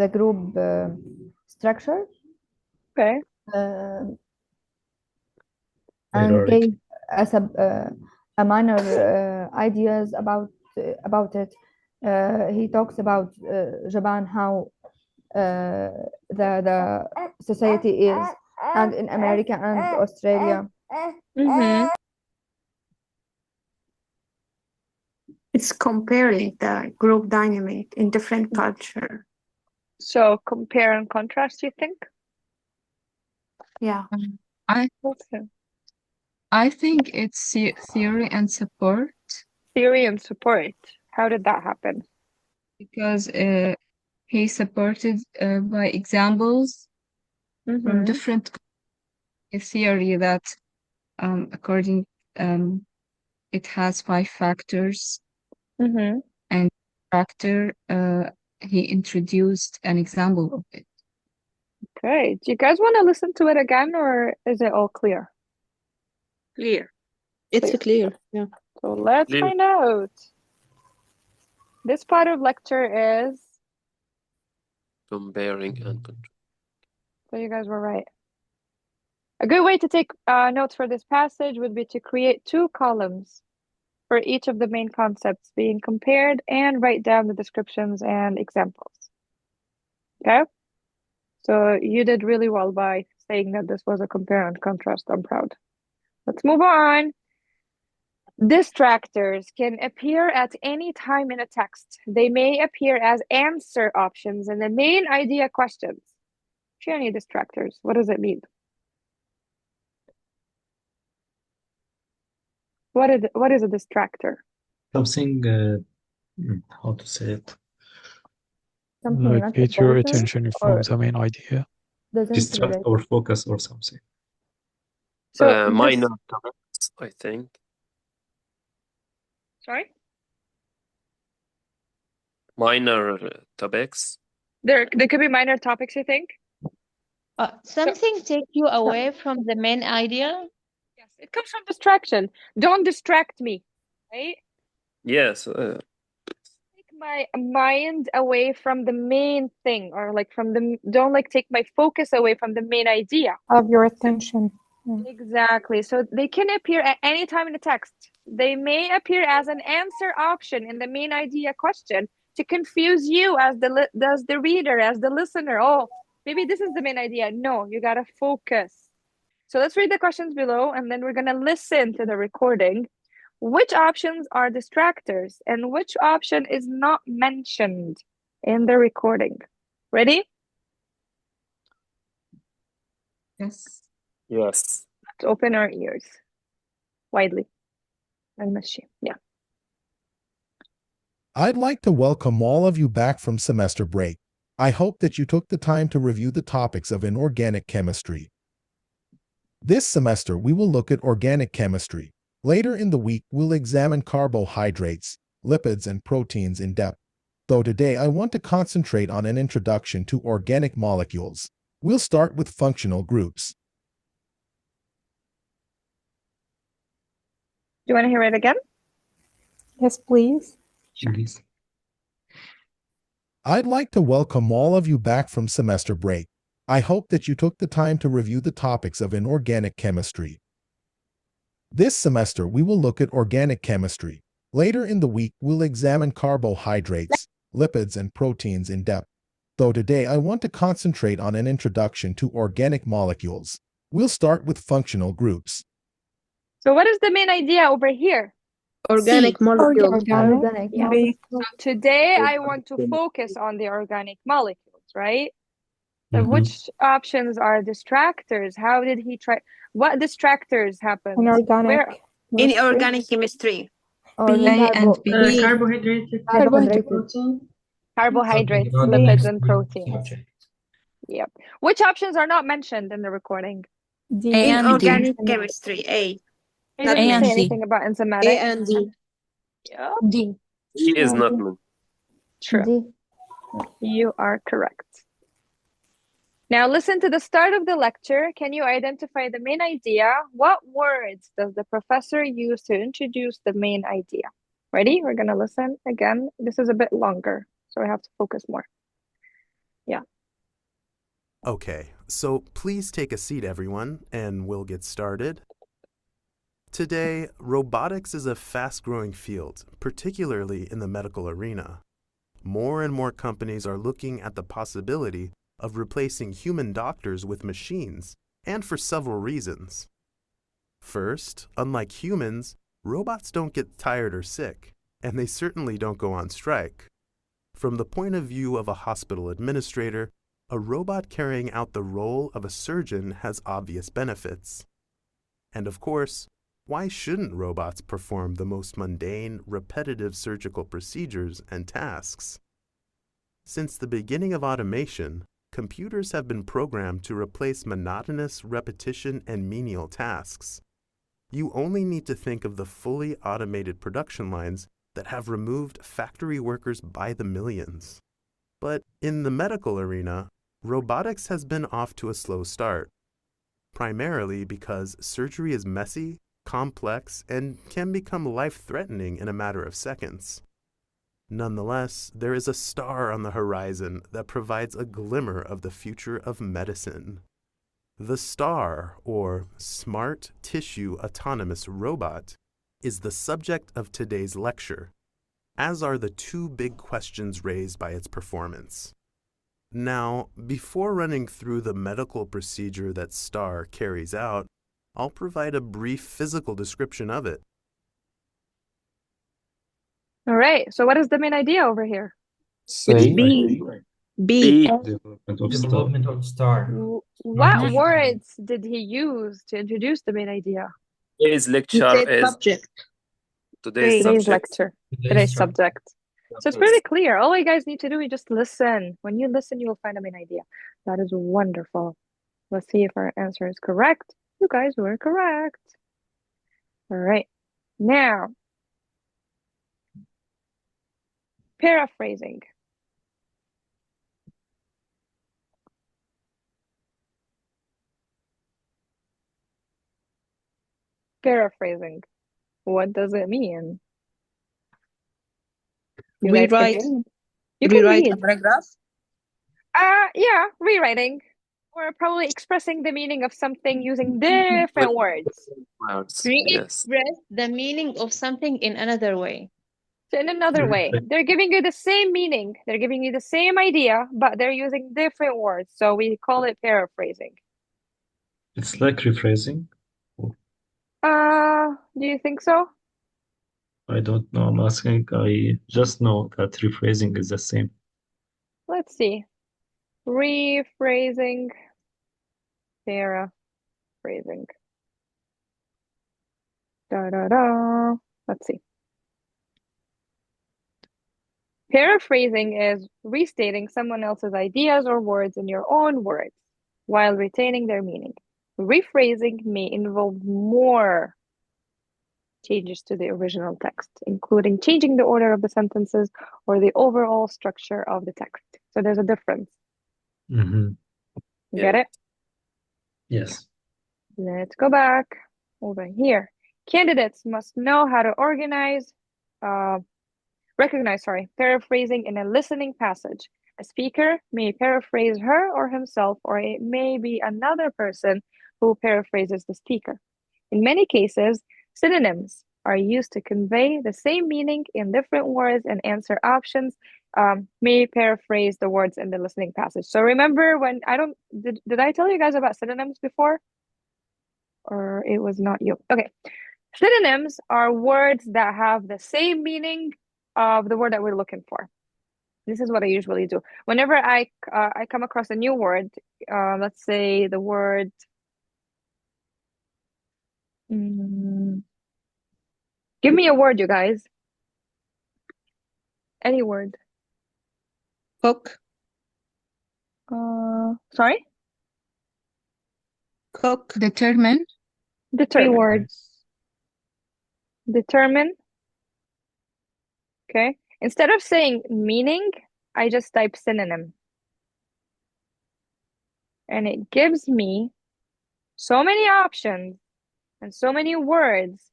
group structure. Okay. And Hierarchy. gave us a minor ideas about it. He talks about Japan, how the society is, and in America and Australia. It's comparing the group dynamic in different culture. So compare and contrast, you think? Yeah. I think it's theory and support. Theory and support. How did that happen? Because he supported by examples from different theory that according it has 5 factors, and factor he introduced an example of it. Okay. Do you guys want to listen to it again, or is it all clear? Clear. It's clear. Yeah. So let's Clear. find out. This part of lecture is, Comparing and contrast. so you guys were right. A good way to take notes for this passage would be to create 2 columns for each of the main concepts being compared and write down the descriptions and examples. Okay? So you did really well by saying that this was a compare and contrast. I'm proud. Let's move on. Distractors can appear at any time in a text. They may appear as answer options in the main idea questions. Any distractors, what does it mean? What is a distractor? Something, how to say it? Something Like not get your important attention from the main idea. doesn't Distract relate. our focus or something. So Minor topics, I think. Sorry? Minor topics. There could be minor topics, you think? Something take you away from the main idea? Yes, it comes from distraction. Don't distract me, right? Yes. Take my mind away from the main thing, or like don't like take my focus away from the main idea. Of your attention. Exactly. So they can appear at any time in the text. They may appear as an answer option in the main idea question to confuse you as the reader, as the listener. Oh, maybe this is the main idea. No, you gotta focus. So let's read the questions below, and then we're gonna listen to the recording. Which options are distractors, and which option is not mentioned in the recording? Ready? Yes. Yes. Let's open our ears widely. Yeah. I'd like to welcome all of you back from semester break. I hope that you took the time to review the topics of inorganic chemistry. This semester, we will look at organic chemistry. Later in the week, we'll examine carbohydrates, lipids, and proteins in depth. Though today I want to concentrate on an introduction to organic molecules. We'll start with functional groups. Do you want to hear it again? Yes, please. Please. I'd like to welcome all of you back from semester break. I hope that you took the time to review the topics of inorganic chemistry. This semester, we will look at organic chemistry. Later in the week, we'll examine carbohydrates, lipids, and proteins in depth. Though today I want to concentrate on an introduction to organic molecules. We'll start with functional groups. So what is the main idea over here? Organic molecules. Organic. So today I want to focus on the organic molecules, right? So which options are distractors? How did he try? What distractors happen? Inorganic. Inorganic chemistry. A and B. Carbohydrates, Carbohydrates. protein. Carbohydrates, Something about the lipids, next and proteins. subject. Yep. Which options are not mentioned in the recording? D. In and D. organic chemistry, A. He Not didn't say mentioned. anything about A enzymatic. and D. Yep. D. He is Yeah, not D. mentioned. True. D. You are correct. Now listen to the start of the lecture. Can you identify the main idea? What words does the professor use to introduce the main idea? Ready? We're going to listen again. This is a bit longer, so we have to focus more. Yeah. Okay, so please take a seat, everyone, and we'll get started. Today, robotics is a fast-growing field, particularly in the medical arena. More and more companies are looking at the possibility of replacing human doctors with machines, and for several reasons. First, unlike humans, robots don't get tired or sick, and they certainly don't go on strike. From the point of view of a hospital administrator, a robot carrying out the role of a surgeon has obvious benefits. And of course, why shouldn't robots perform the most mundane, repetitive surgical procedures and tasks? Since the beginning of automation, computers have been programmed to replace monotonous repetition and menial tasks. You only need to think of the fully automated production lines that have removed factory workers by the millions. But in the medical arena, robotics has been off to a slow start, primarily because surgery is messy, complex, and can become life-threatening in a matter of seconds. Nonetheless, there is a star on the horizon that provides a glimmer of the future of medicine. The star, or Smart Tissue Autonomous Robot, is the subject of today's lecture, as are the two big questions raised by its performance. Now, before running through the medical procedure that STAR carries out, I'll provide a brief physical description of it. All right. So what is the main idea over here? Say. B. B. Development of star. What words did he use to introduce the main idea? Today's He lecture said is subject. today's Today's subject. lecture. Today's subject. So it's pretty clear. All you guys need to do is just listen. When you listen, you will find a main idea. That is wonderful. Let's see if our answer is correct. You guys were correct. All right. Now, paraphrasing. Paraphrasing. What does it mean? You guys can Rewrite. read. You can Rewrite read. a paragraph. Yeah, rewriting. Or probably expressing the meaning of something using different words. Yes. Re-express the meaning of something in another way. So in another way, they're giving you the same meaning. They're giving you the same idea, but they're using different words. So we call it paraphrasing. It's like rephrasing. Do you think so? I don't know. I'm asking. I just know that rephrasing is the same. Let's see. Rephrasing, paraphrasing. Da-da-da. Let's see. Paraphrasing is restating someone else's ideas or words in your own words while retaining their meaning. Rephrasing may involve more changes to the original text, including changing the order of the sentences or the overall structure of the text. So there's a difference. Mm-hmm. Get it? Yes. Let's go back over here. Candidates must know how to recognize paraphrasing in a listening passage. A speaker may paraphrase her or himself, or it may be another person who paraphrases the speaker. In many cases, synonyms are used to convey the same meaning in different words, and answer options may paraphrase the words in the listening passage. So remember when did I tell you guys about synonyms before? Or it was not you? Okay. Synonyms are words that have the same meaning of the word that we're looking for. This is what I usually do. Whenever I come across a new word, let's say the word give me a word, you guys. Any word. Hook. Sorry? Cook. Determine. 3 Determine. words. Determine. Okay. Instead of saying meaning, I just type synonym. And it gives me so many options and so many words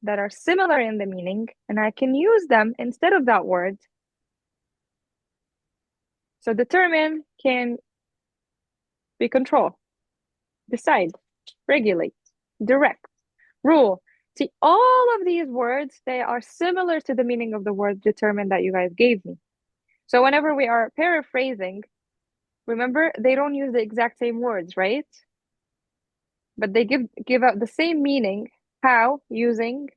that are similar in the meaning, and I can use them instead of that word. So determine can be control, decide, regulate, direct, rule. See, all of these words, they are similar to the meaning of the word determine that you guys gave me. So whenever we are paraphrasing, remember, they don't use the exact same words, right? But they give out the same meaning. How? Using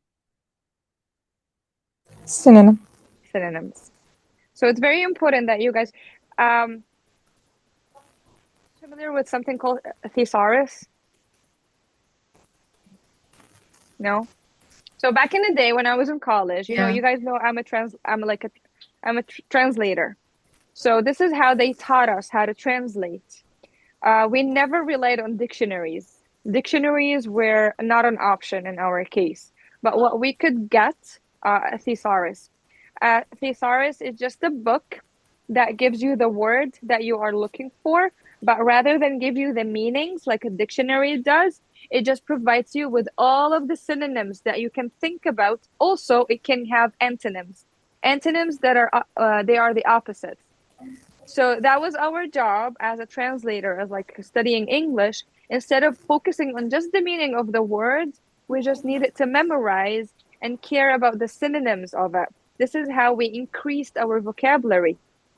Synonym. synonyms. So it's very important that you guys familiar with something called a thesaurus? No? So back in the day when I was in college, you know, Yeah. you guys know I'm a translator. So this is how they taught us how to translate. We never relied on dictionaries. Dictionaries were not an option in our case. But what we could get, a thesaurus. A thesaurus is just a book that gives you the word that you are looking for, but rather than give you the meanings like a dictionary does, it just provides you with all of the synonyms that you can think about. Also, it can have antonyms. Antonyms that are they are the opposites. So that was our job as a translator, as like studying English. Instead of focusing on just the meaning of the words, we just needed to memorize and care about the synonyms of it. This is how we increased our vocabulary.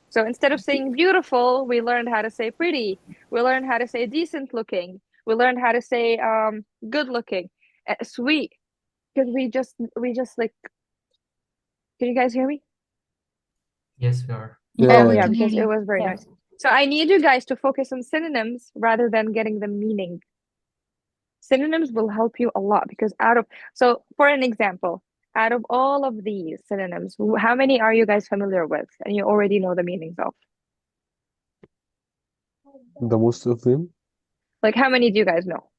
So instead of saying beautiful, we learned how to say pretty. We learned how to say decent looking. We learned how to say good looking, sweet. Because we just like, can you guys hear me? Yes, we are. Oh, we yeah, can hear because it you. was very nice. So I need you guys to focus on synonyms rather than getting the meaning. Synonyms will help you a lot because so for an example, out of all of these synonyms, how many are you guys familiar with and you already know the meanings of? The most of them? Like how many do you guys know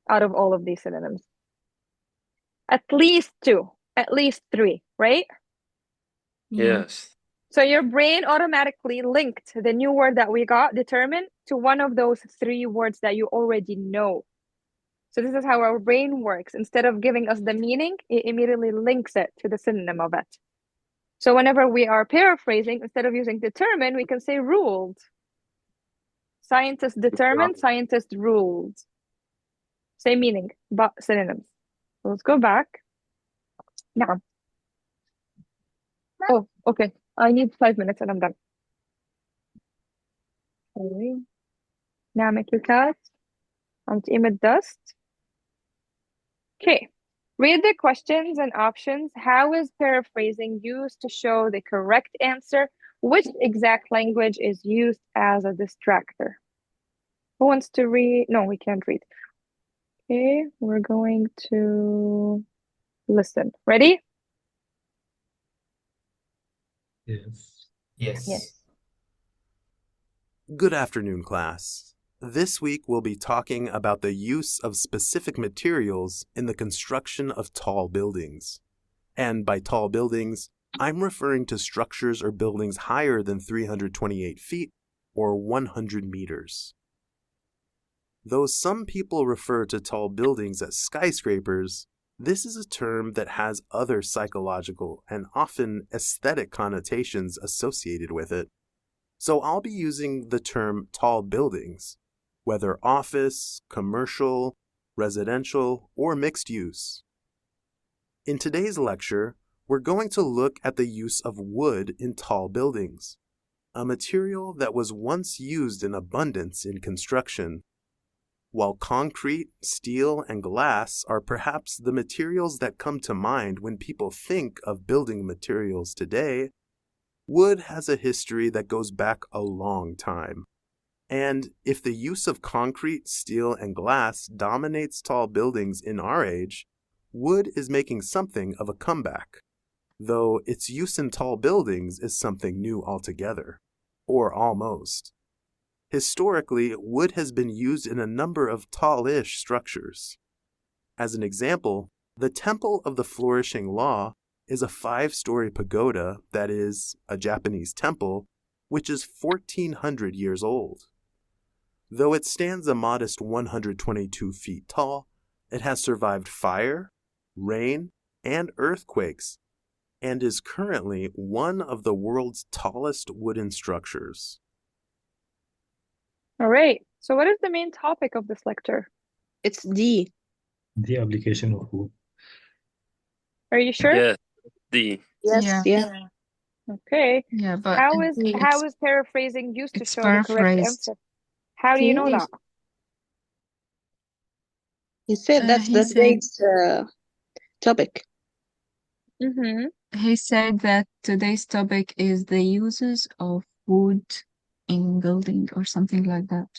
out of all of these synonyms? At least 2, at least 3, right? Yes. So your brain automatically linked the new word that we got, determine, to one of those 3 words that you already know. So this is how our brain works. Instead of giving us the meaning, it immediately links it to the synonym of it. So whenever we are paraphrasing, instead of using determine, we can say ruled. Scientists determined, scientists ruled. Same meaning, but synonyms. So let's go back. Now. Oh, okay. I need 5 minutes and I'm done. Okay. نعمل كليكات عم تقيم الدست. Okay. Read the questions and options. How is paraphrasing used to show the correct answer? Which exact language is used as a distractor? Who wants to read? No, we can't read. Okay, we're going to listen. Ready? Yes. Yes. Yes. Good afternoon, class. This week we'll be talking about the use of specific materials in the construction of tall buildings. And by tall buildings, I'm referring to structures or buildings higher than 328 feet or 100 meters. Though some people refer to tall buildings as skyscrapers, this is a term that has other psychological and often aesthetic connotations associated with it. So I'll be using the term tall buildings, whether office, commercial, residential, or mixed use. In today's lecture, we're going to look at the use of wood in tall buildings, a material that was once used in abundance in construction. While concrete, steel, and glass are perhaps the materials that come to mind when people think of building materials today, wood has a history that goes back a long time. And if the use of concrete, steel, and glass dominates tall buildings in our age, wood is making something of a comeback, though its use in tall buildings is something new altogether. or almost. Historically, wood has been used in a number of tallish structures. As an example, the Temple of the Flourishing Law is a 5-story pagoda that is a Japanese temple, which is 1,400 years old. Though it stands a modest 122 feet tall, it has survived fire, rain, and earthquakes, and is currently one of the world's tallest wooden structures. All right. So what is the main topic of this lecture? It's D. The application of wood. Are you sure? Yeah, D. Yes, yeah. Okay. Yeah, but How is paraphrasing used to it's show the correct paraphrased. answer? How do you know that? He said that's He the said today's topic. he said that today's topic is the uses of wood in building or something like that.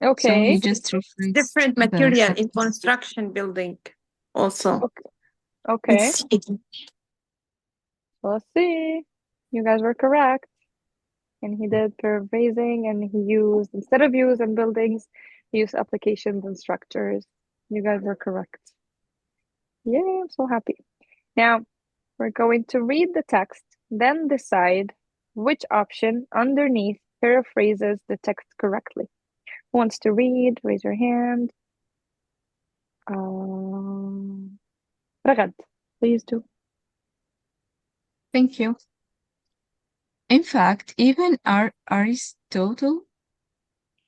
So Okay. he just rephrased Different the material in sentence. construction building also. Okay. It's Let's see. You guys were correct. And he did paraphrasing, and he used, instead of use in buildings, he used applications and structures. You guys were correct. Yay, I'm so happy. Now, we're going to read the text, then decide which option underneath paraphrases the text correctly. Who wants to read? Raise your hand. Ragad, please do. Thank you. In fact, even Aristotle,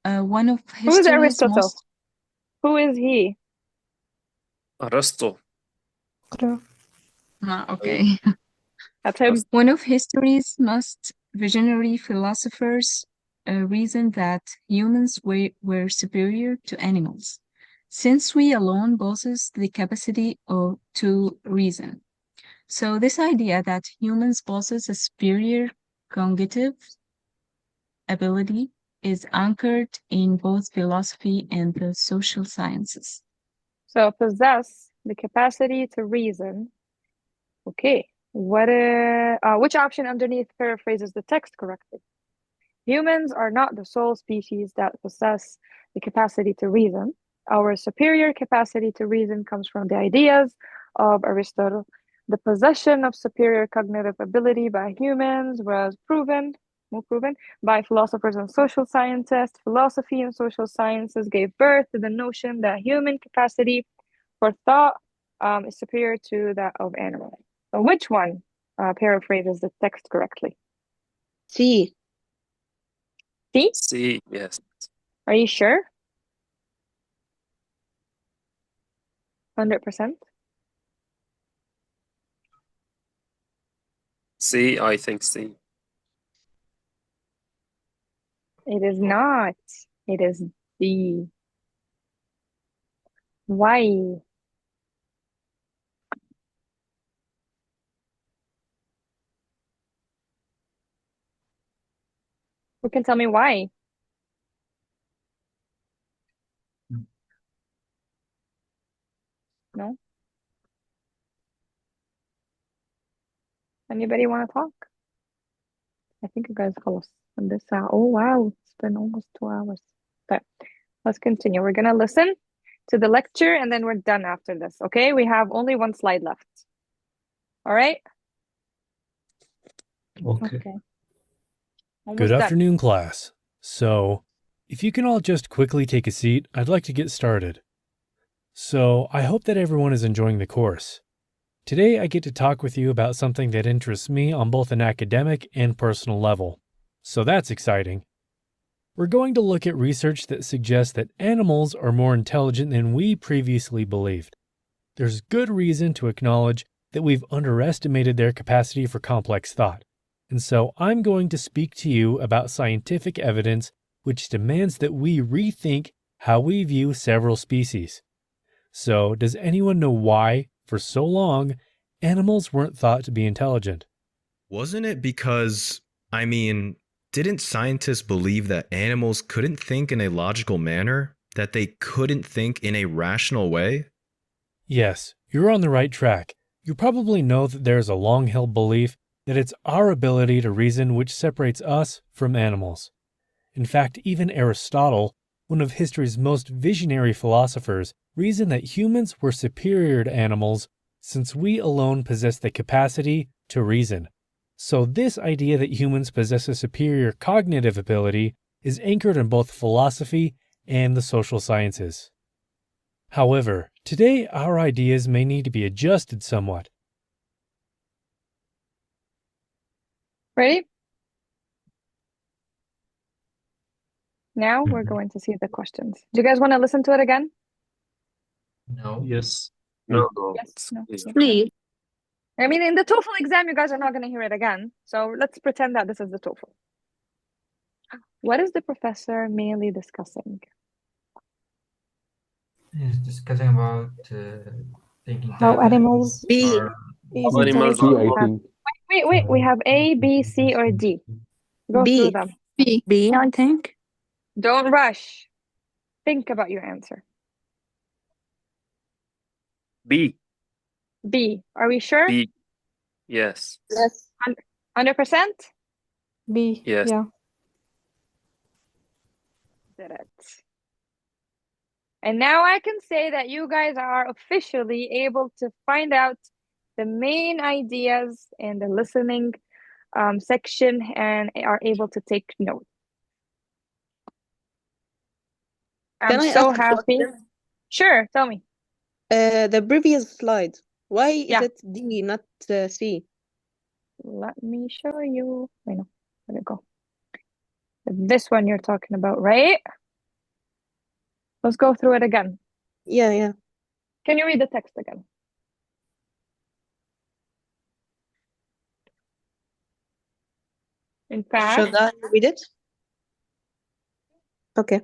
one of Who is history's Aristotle? most Who is he? Aristo. okay. That's him. One of history's most visionary philosophers reasoned that humans were superior to animals, since we alone possess the capacity to reason. So this idea that humans possess a superior cognitive ability is anchored in both philosophy and the social sciences. So possess the capacity to reason. Okay. Which option underneath paraphrases the text correctly? Humans are not the sole species that possess the capacity to reason. Our superior capacity to reason comes from the ideas of Aristotle. The possession of superior cognitive ability by humans was proven by philosophers and social scientists. Philosophy and social sciences gave birth to the notion that human capacity for thought is superior to that of animals. So which one paraphrases the text correctly? C. C? C, yes. Are you sure? 100%? C, I think C. It is not. It is D. Why? Who can tell me why? No? Anybody want to talk? I think you guys خلص on this hour. Oh wow, it's been almost 2 hours. Okay, let's continue. We're gonna listen to the lecture and then we're done after this. Okay, we have only 1 slide left. All right? Okay. Almost Good done. afternoon, class. So, if you can all just quickly take a seat, I'd like to get started. So, I hope that everyone is enjoying the course. Today, I get to talk with you about something that interests me on both an academic and personal level. So that's exciting. We're going to look at research that suggests that animals are more intelligent than we previously believed. There's good reason to acknowledge that we've underestimated their capacity for complex thought. And so I'm going to speak to you about scientific evidence which demands that we rethink how we view several species. So, does anyone know why, for so long, animals weren't thought to be intelligent? Wasn't it because, didn't scientists believe that animals couldn't think in a logical manner? That they couldn't think in a rational way? Yes, you're on the right track. You probably know that there's a long-held belief that it's our ability to reason which separates us from animals. In fact, even Aristotle, one of history's most visionary philosophers, reasoned that humans were superior to animals since we alone possess the capacity to reason. So this idea that humans possess a superior cognitive ability is anchored in both philosophy and the social sciences. However, today our ideas may need to be adjusted somewhat. Ready? Now we're going to see the questions. Do you guys want to listen to it again? No. Yes. No, no. Yes. No. Yes. Please. I mean, in the TOEFL exam, you guys are not going to hear it again. So let's pretend that this is the TOEFL. What is the professor mainly discussing? He's discussing about thinking How animals B. is Animals C, are I more think. Wait. We have A, B, C, or D. Go through B. them. B, I think. Don't rush. Think about your answer. B. B. Are we sure? B. Yes. Yes. 100%? B. Yes. Yeah. Did it. And now I can say that you guys are officially able to find out the main ideas in the listening section and are able to take notes. Can I'm I so ask a happy. question? Sure, tell me. The previous slide. Why is Yeah. it D, not C? Let me show you. I know. Where'd it go? This one you're talking about, right? Let's go through it again. Yeah. Can you read the text again? In fact, Should I read it? Okay.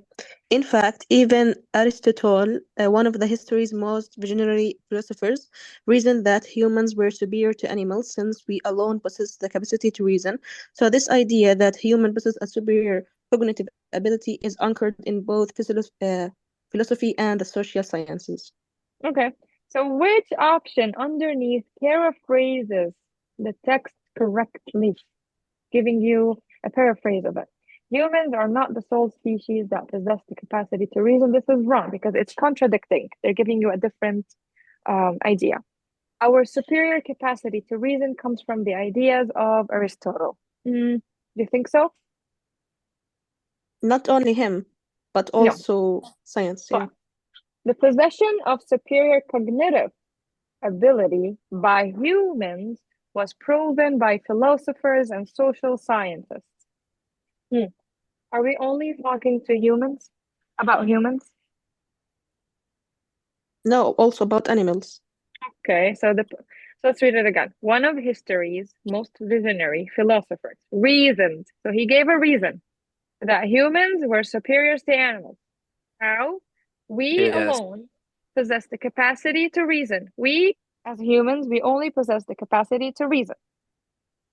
In fact, even Aristotle, one of the history's most visionary philosophers, reasoned that humans were superior to animals since we alone possess the capacity to reason. So this idea that humans possess a superior cognitive ability is anchored in both philosophy and the social sciences. okay. So which option underneath paraphrases the text correctly, giving you a paraphrase of it? Humans are not the sole species that possess the capacity to reason. This is wrong because it's contradicting. They're giving you a different idea. Our superior capacity to reason comes from the ideas of Aristotle. Do you think so? Not only him, but No. also science. Yeah. The possession of superior cognitive ability by humans was proven by philosophers and social scientists. Are we only talking to humans? About humans? No, also about animals. Okay, so let's read it again. One of history's most visionary philosophers reasoned, so he gave a reason, that humans were superior to animals. How? We Yes. alone possess the capacity to reason. We, as humans, we only possess the capacity to reason.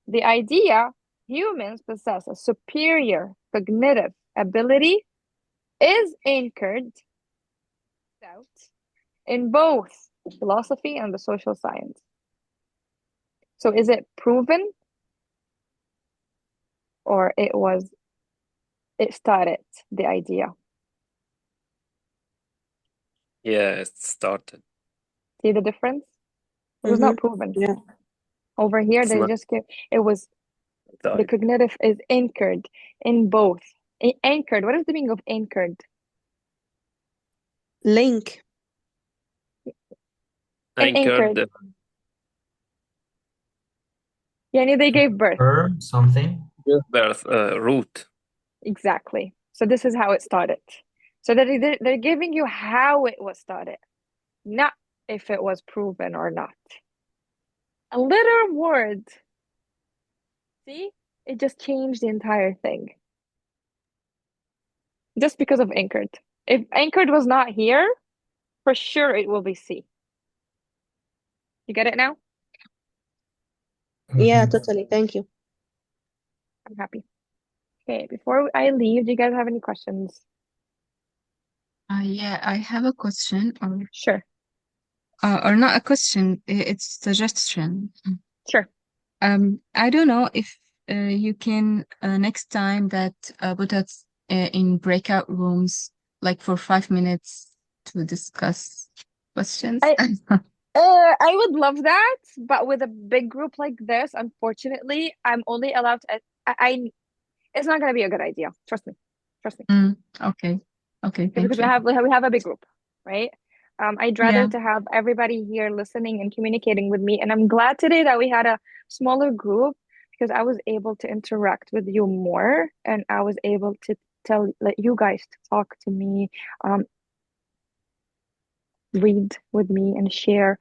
The idea humans possess a superior cognitive ability is anchored in both philosophy and the social science. So is it proven or it started, the idea? Yeah, it started. See the difference? It was not proven. Yeah. Over here, It's they not just give, it was, the died. cognitive is anchored in both. Anchored, what is the meaning of anchored? Link. Anchored. Yani they gave birth. Firm something. Birth, root. Exactly. So this is how it started. So they're giving you how it was started, not if it was proven or not. A little word. See? It just changed the entire thing. Just because of anchored. If anchored was not here, for sure it will be C. You get it now? Yeah, totally. Thank you. I'm happy. Okay, before I leave, do you guys have any questions? Yeah, I have a question. Sure. Or not a question, it's a suggestion. Sure. I don't know if you can next time that put us in breakout rooms like for 5 minutes to discuss questions. I would love that, but with a big group like this, unfortunately, I'm only allowed to. It's not going to be a good idea. Trust me. Okay. Thank Because you. we have a big group, right? I'd rather Yeah. to have everybody here listening and communicating with me. And I'm glad today that we had a smaller group because I was able to interact with you more, and I was able to let you guys talk to me, read with me, and share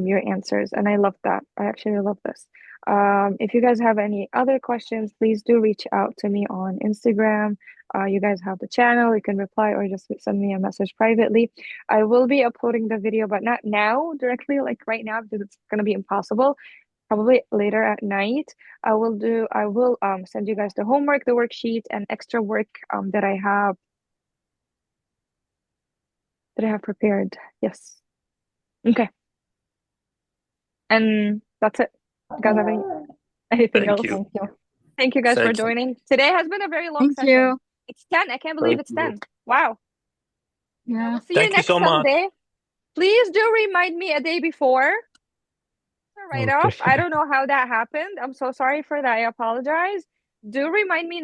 your answers. And I love that. I actually love this. If you guys have any other questions, please do reach out to me on Instagram. You guys have the channel. You can reply or just send me a message privately. I will be uploading the video, but not now directly, like right now, because it's going to be impossible. Probably later at night. I will send you guys the homework, the worksheet, and extra work that I have prepared. Yes. Okay. And that's it. You guys have anything else? Thank you. Thank you guys for Thank you. joining. Today has been a very long Thank session. you. It's 10. I can't believe Thank it's you. 10. Wow. Yeah. We'll see you Thank you next so much. Sunday. Please do remind me a day before the write-off. Okay. I don't know how that happened. I'm so sorry for that. I apologize. Do remind me